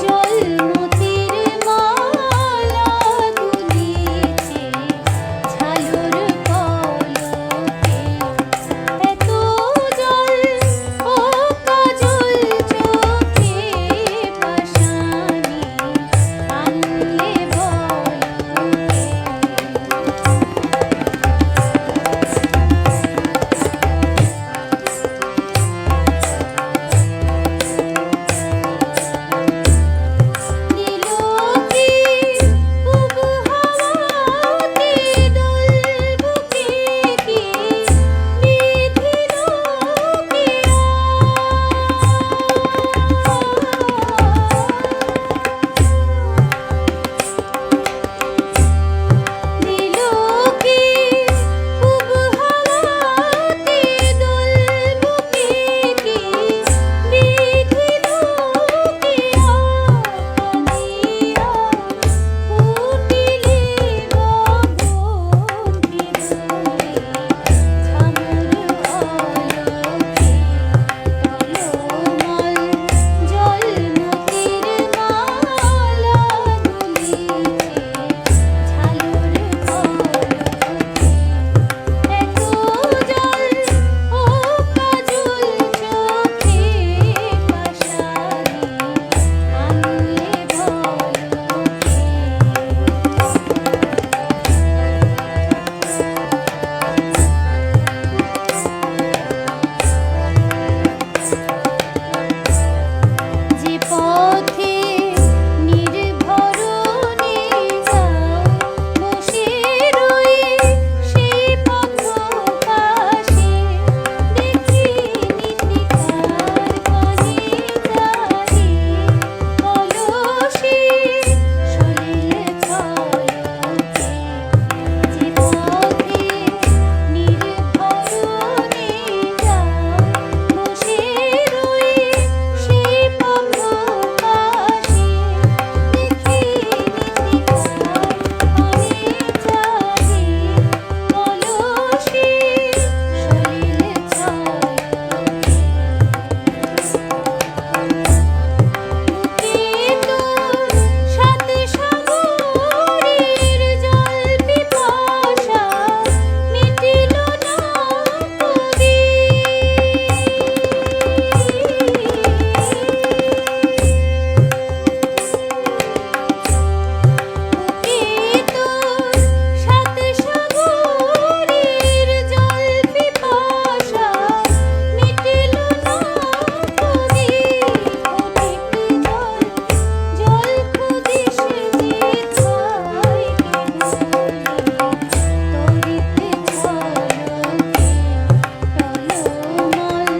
জলমতির মালা দুলিছে ঝালর পলকে। এত জল ও কাজল চোখে পাশানি আনলে বলো কে? নীলো কি পূব হাওয়াতে দোল বুকে কি বিধিল নীলো কি পূব হাওয়াতে দোল বুকে কি বিধিল কাঁদিয়া ফুটিলে গগন বিরলে যে পথে নির্ভরণে যাও বসে রয়ে সেই পথ পাশে দেখি নিতিকার কানে যারে কলসে সলিল ছলকে। যে পথে নির্ভরণে যাও বসে রয়ে সেই পথ পাশে দেখি নিতিকার কানে যারে কলসে সলিল ছলকে। বুকে তোর সাত সাগরের জল পিপাসা মিটিল না কবি। বুকে তোর সাত সাগরের জল পিপাসা মিটিল না কবি। অধিক জল খুদিস যেথায় কেবলি তরিত ছলকে। টলমল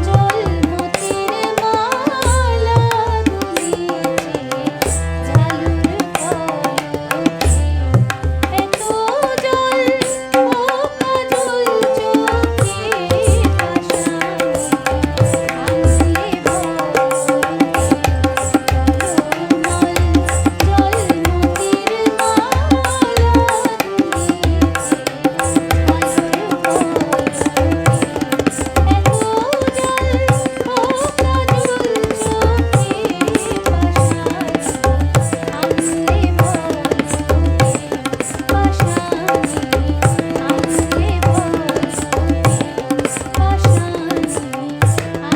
জলমতির মালা দুলিছে ঝালর পলকে। এত জল ও কাজল চোখে পাশানি আনলে বলো কে? টলমল জলমতির মালা দুলিছে ঝালর পলকে। এত জল ও কাজল চোখে পাশানি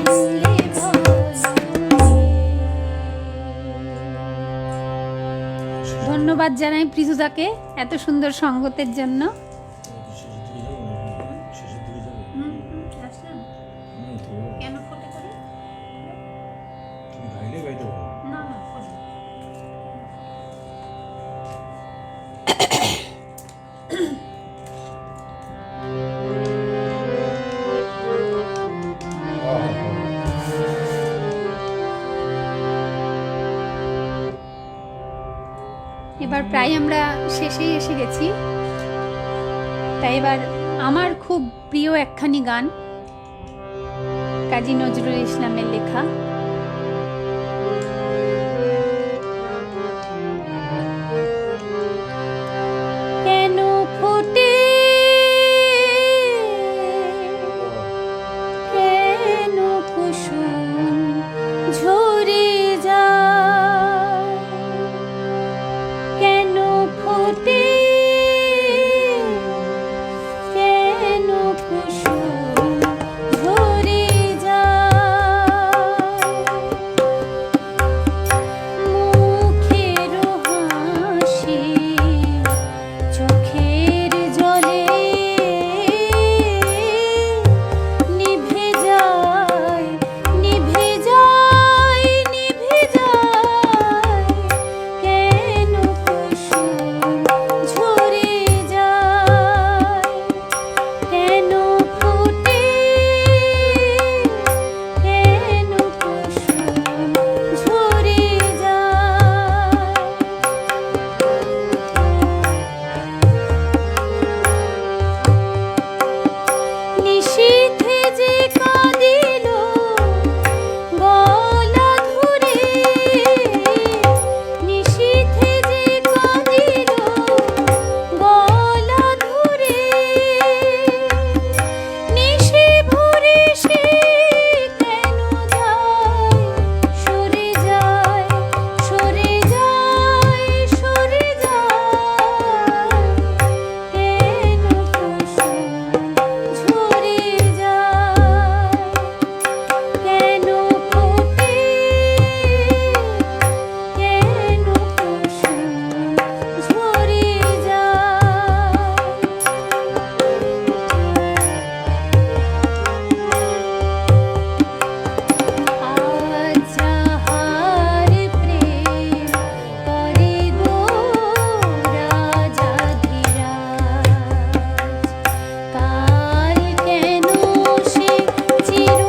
আনলে ধন্যবাদ জানাই পৃথুদাকে এত সুন্দর সঙ্গতের জন্য। এবার প্রায় আমরা শেষেই এসে গেছি। তাই এবার আমার খুব প্রিয় একখানি গান, কাজী নজরুল ইসলামের লেখা। কেন ফোটে কেন কুসুম ঝরে যায়, কেন ফোটে কেন কুসুম ঝরে যায়, মুখের হাসি চোখের জলে নিভে যায় নিভে যায় নিভে যায়, কেন কুসুম ঝরে যায়, কেন ফোটে কেন কুসুম ঝরে যায়। নিশীথে যে কাঁদিল গলা ধরে, নিশীথে যে কাঁদিল গলা ধরে, নিশি ভরে সে কেন যায় সরে যায় সরে যায় সরে যায়, কেন কুসুম ঝরে যায়, কেন ফোটে কেন কুসুম ঝরে যায়। আজ যাহার প্রেম করে গো রাজাধিরাজ, কাল কেন সে চির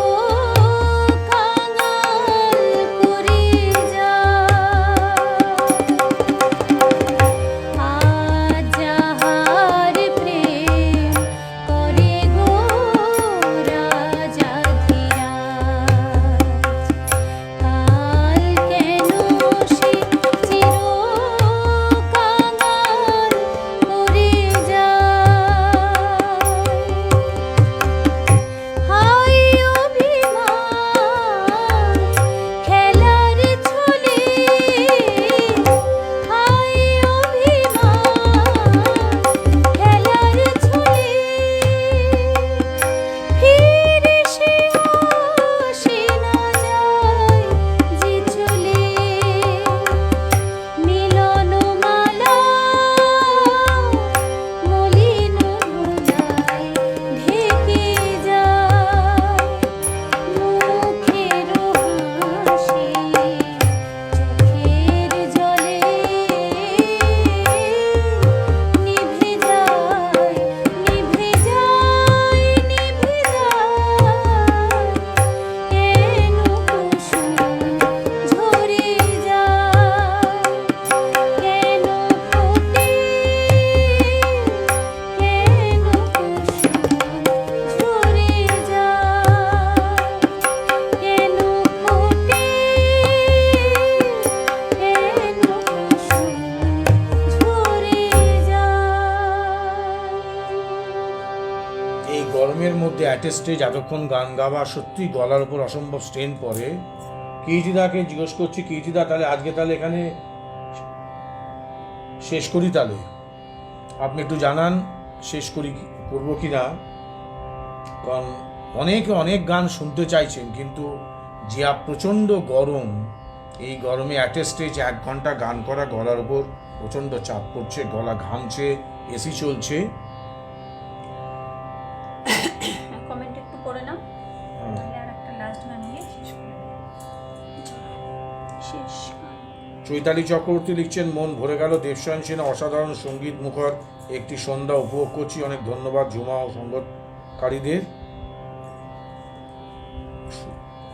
কাঙাল করে যায়। আজ যাহার প্রেম করে গো রাজাধিরাজ, কাল কেন সে চির কাঙাল করে যায়। হায় অভিমান খেলার ছলে, হায় অভিমান খেলার ছলে, ফিরে সে আসে না যায় যে চলে, মিলনমালা মলিন ভুলায় ঢেকে যায়, মুখের হাসি চোখের জলে নিভে যায় নিভে যায় নিভে যায়, কেন কুসুম ঝরে যায়, কেন ফোটে কেন কুসুম ঝরে যায়, কেন ফোটে কেন কুসুম ঝরে যায়। এই গরমের মধ্যে অ্যাট এ স্টেজ এতক্ষণ গান গাওয়া সত্যি গলার উপর অসম্ভব স্ট্রেন পড়ে। কীর্তিদাকে জিজ্ঞেস করছি, কীর্তিদা তাহলে আজকে তাহলে এখানে শেষ করি, তাহলে আপনি একটু জানান শেষ করবো কি না, কারণ অনেকে অনেক গান শুনতে চাইছেন, কিন্তু যে প্রচণ্ড গরম, এই গরমে অ্যাট এ স্টেজ 1 ঘন্টা গান করা গলার উপর প্রচণ্ড চাপ পড়ছে, গলা ঘামছে, এসি চলছে। কমেন্ট একটু পড়ে নাও, তাহলে আর একটা লাস্ট গান নিয়ে শেষ করে দেব। শেষ চৈতালি চক্রবর্তী লিখছেন, মন ভরে গেল দেবসায়ন সেনা অসাধারণ সঙ্গীত মুখর একটি সন্ধ্যা উপভোগ করছি, অনেক ধন্যবাদ জুমা ও সঙ্গতকারীদের।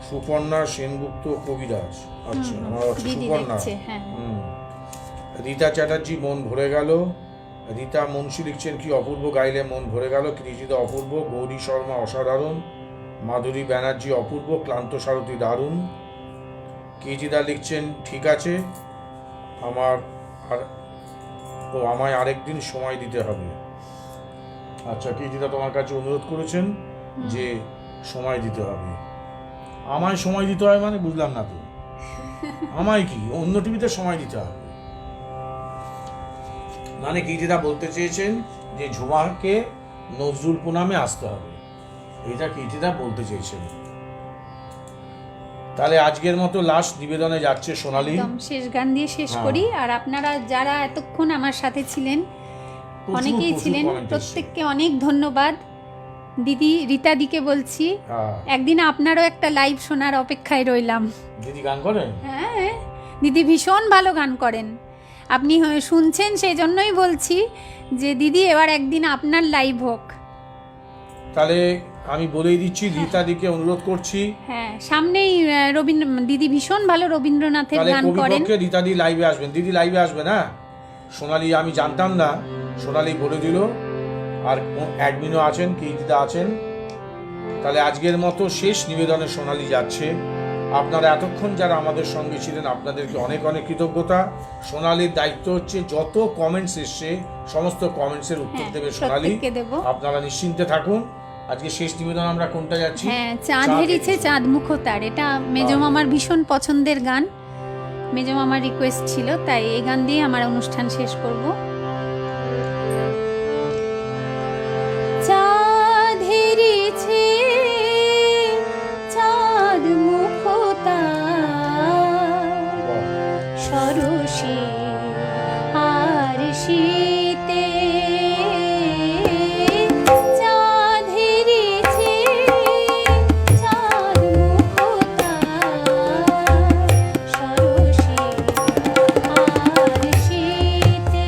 সুপর্ণা সেনগুপ্ত কবিরাজ, আচ্ছা আমার হচ্ছে সুপর্ণা। রীতা চ্যাটার্জি মন ভরে গেল। রীতা মুন্সি লিখছেন কি অপূর্ব গাইলে মন ভরে গেল। কৃষিদা অপূর্ব। গৌরী শর্মা অসাধারণ। মাধুরী ব্যানার্জি অপূর্ব। ক্লান্ত সারথী দারুণ। কেজিদা লিখছেন ঠিক আছে, আমায় আরেকদিন সময় দিতে হবে। আচ্ছা, কেজিদা তোমার কাছে অনুরোধ করেছেন যে সময় দিতে হবে। আমায় সময় দিতে হয় মানে বুঝলাম না তো। আমায় কি অন্য টিভিতে সময় দিতে হবে মানে কেজিদা বলতে চেয়েছেন যে ঝুমাকে নজরুল পুনামে আসতে হবে, এটা কেজিদা বলতে চেয়েছেন। তাহলে আজকের মতো লাস্ট নিবেদনে যাচ্ছে সোনালী। একদম শেষ গান দিয়ে শেষ করি। আর আপনারা যারা এতক্ষণ আমার সাথে ছিলেন, অনেকেই ছিলেন, প্রত্যেককে অনেক ধন্যবাদ। দিদি রীতাদিকে বলছি একদিন আপনারও একটা লাইভ শোনার অপেক্ষায় রইলাম। দিদি গান করেন? হ্যাঁ, দিদি ভীষণ ভালো গান করেন। আপনি শুনছেন সেই জন্যই বলছি যে দিদি এবার একদিন আপনার লাইভ হোক। তাহলে আমি বলেই দিচ্ছি, রীতাদিকে অনুরোধ করছি। হ্যাঁ, সামনেই দিদি ভীষণ ভালো রবীন্দ্রনাথের গান করেন। রীতাদি লাইভে আসবেন, দিদি লাইভে আসবেন। হ্যাঁ, সোনালী আমি জানতাম না, সোনালী বলে দিল। আর অ্যাডমিনও আছেন, কেজিদা আছেন। তাহলে আজকের মতো শেষ নিবেদনে সোনালী যাচ্ছে। আপনারা এতক্ষণ যারা আমাদের সঙ্গে ছিলেন আপনাদেরকে অনেক অনেক কৃতজ্ঞতা। সোনালীর দায়িত্ব হচ্ছে যত কমেন্টস এসছে সমস্ত কমেন্টসের উত্তর দেবে সোনালী। আপনারা নিশ্চিন্তে থাকুন। আজকে শেষ নিবেদন আমরা কোনটা যাচ্ছি? হ্যাঁ, চাঁদ হেরিছে চাঁদ মুখতার। এটা মেজো মামার ভীষণ পছন্দের গান, মেজো মামার রিকোয়েস্ট ছিল, তাই এই গান দিয়ে আমার অনুষ্ঠান শেষ করব। চাঁদ হেরিছে চাঁদ মুখতার, সরসে আর শীতে চাঁদ হেরিছে চাঁদ মুখতার, সরসে আর শীতে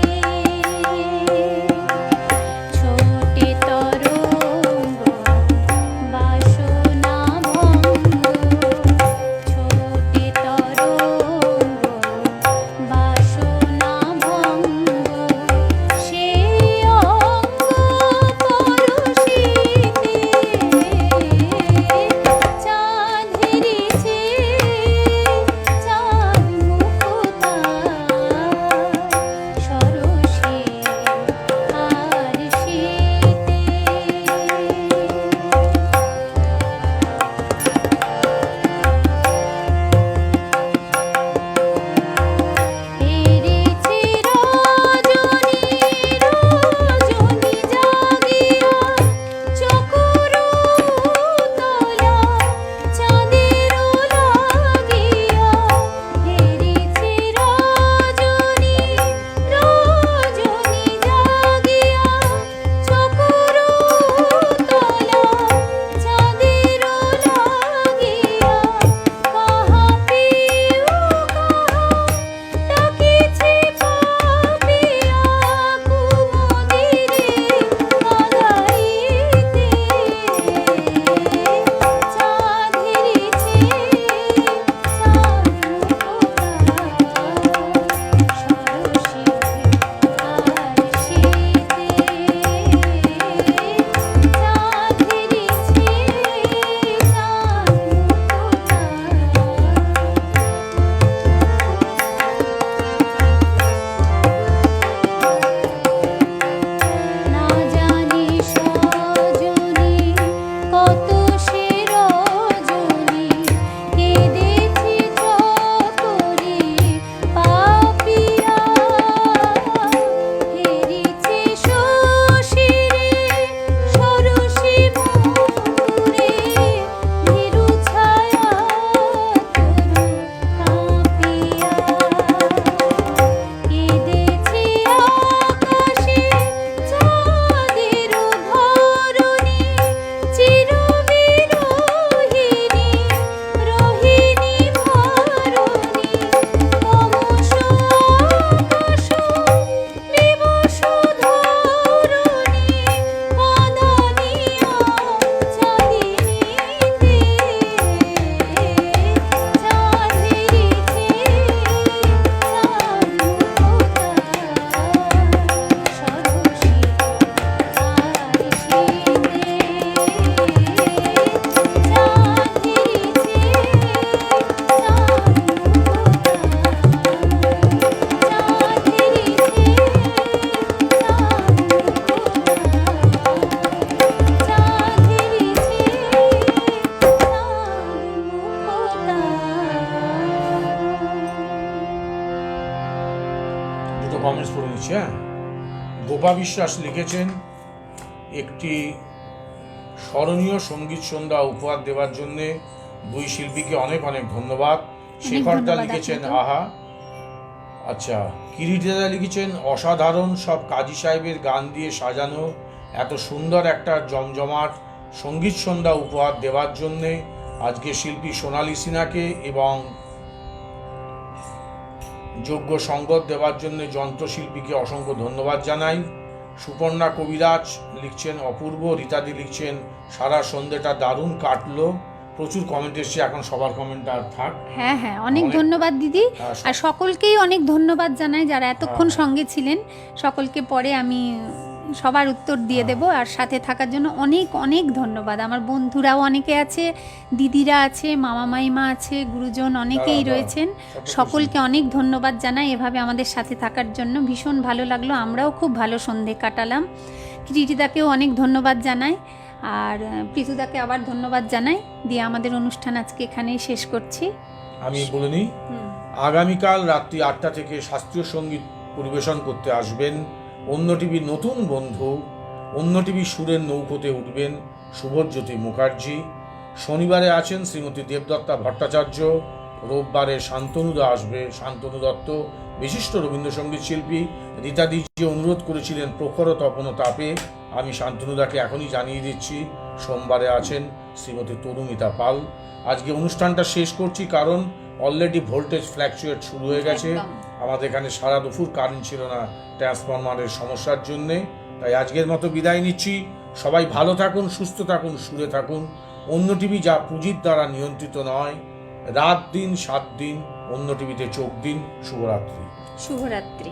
দিচ্ছি। হ্যাঁ, গোপা বিশ্বাস লিখেছেন একটি স্মরণীয় সঙ্গীত সন্ধ্যা উপহার দেওয়ার জন্য দুই শিল্পীকে অনেক অনেক ধন্যবাদ। শেখরদা ধন্যবাদ লিখেছেন আপনাকেও। আহা। আচ্ছা, কিরিটিদা লিখেছেন অসাধারণ, সব কাজী সাহেবের গান দিয়ে সাজানো এত সুন্দর একটা জমজমাট সঙ্গীত সন্ধ্যা উপহার দেওয়ার জন্যে আজকে শিল্পী সোনালী সিনহাকে এবং যোগ্য সঙ্গত দেওয়ার জন্য যন্ত্রশিল্পীকে অসংখ্য ধন্যবাদ জানাই। সুপর্ণা কবিরাজ লিখছেন অপূর্ব। রীতাদি লিখছেন সারা সন্ধ্যেটা দারুণ কাটলো। প্রচুর কমেন্ট এসছে, এখন সবার কমেন্ট আর থাক। হ্যাঁ হ্যাঁ, অনেক অনেক- ধন্যবাদ দিদি। হ্যাঁ, আর সকলকেই অনেক ধন্যবাদ জানাই যারা এতক্ষণ হ্যাঁ। সঙ্গে ছিলেন। সকলকে পরে আমি সবার উত্তর দিয়ে দেব। আর সাথে থাকার জন্য অনেক অনেক ধন্যবাদ। আমার বন্ধুরাও অনেকে আছে, দিদিরা আছে, মামা মাইমা আছে, গুরুজন অনেকেই দাঁড়াও, রয়েছেন। দাঁড়াও। সকলকে অনেক ধন্যবাদ জানাই এভাবে আমাদের সাথে থাকার জন্য। ভীষণ ভালো লাগলো, আমরাও খুব ভালো সন্ধে কাটালাম। কৃতিদাকেও অনেক ধন্যবাদ জানাই, আর প্রীতুদাকে আবার ধন্যবাদ জানাই। দিয়ে আমাদের অনুষ্ঠান আজকে এখানেই শেষ করছি। আমি বলে নিই, আগামীকাল রাত্রি 8টা থেকে শাস্ত্রীয় সঙ্গীত পরিবেশন করতে আসবেন অন্য টিভির নতুন বন্ধু, অন্য টিভি সুরের নৌকোতে উঠবেন শুভজ্যোতি মুখার্জি। শনিবারে আছেন শ্রীমতী দেবদত্তা ভট্টাচার্য। রোববারে শান্তনুদা আসবে, শান্তনু দত্ত, বিশিষ্ট রবীন্দ্রসঙ্গীত শিল্পী। রীতাদি যে অনুরোধ করেছিলেন প্রখর তপন তাপে, আমি শান্তনুদাকে এখনই জানিয়ে দিচ্ছি। সোমবারে আছেন শ্রীমতী তরুমিতা পাল। আজকে অনুষ্ঠানটা শেষ করছি কারণ অলরেডি ভোল্টেজ ফ্ল্যাকচুয়েট শুরু হয়ে গেছে। একদম। আমাদের এখানে সারা দুপুর কারেন্ট ছিল না ট্রান্সফরমারের সমস্যার জন্যে। তাই আজকের মতো বিদায় নিচ্ছি। সবাই ভালো থাকুন, সুস্থ থাকুন, সুরে থাকুন। অন্য টিভি যা পুঁজির দ্বারা নিয়ন্ত্রিত নয়, রাত দিন 7 দিন অন্য টিভিতে চোখ দিন। শুভরাত্রি। শুভরাত্রি।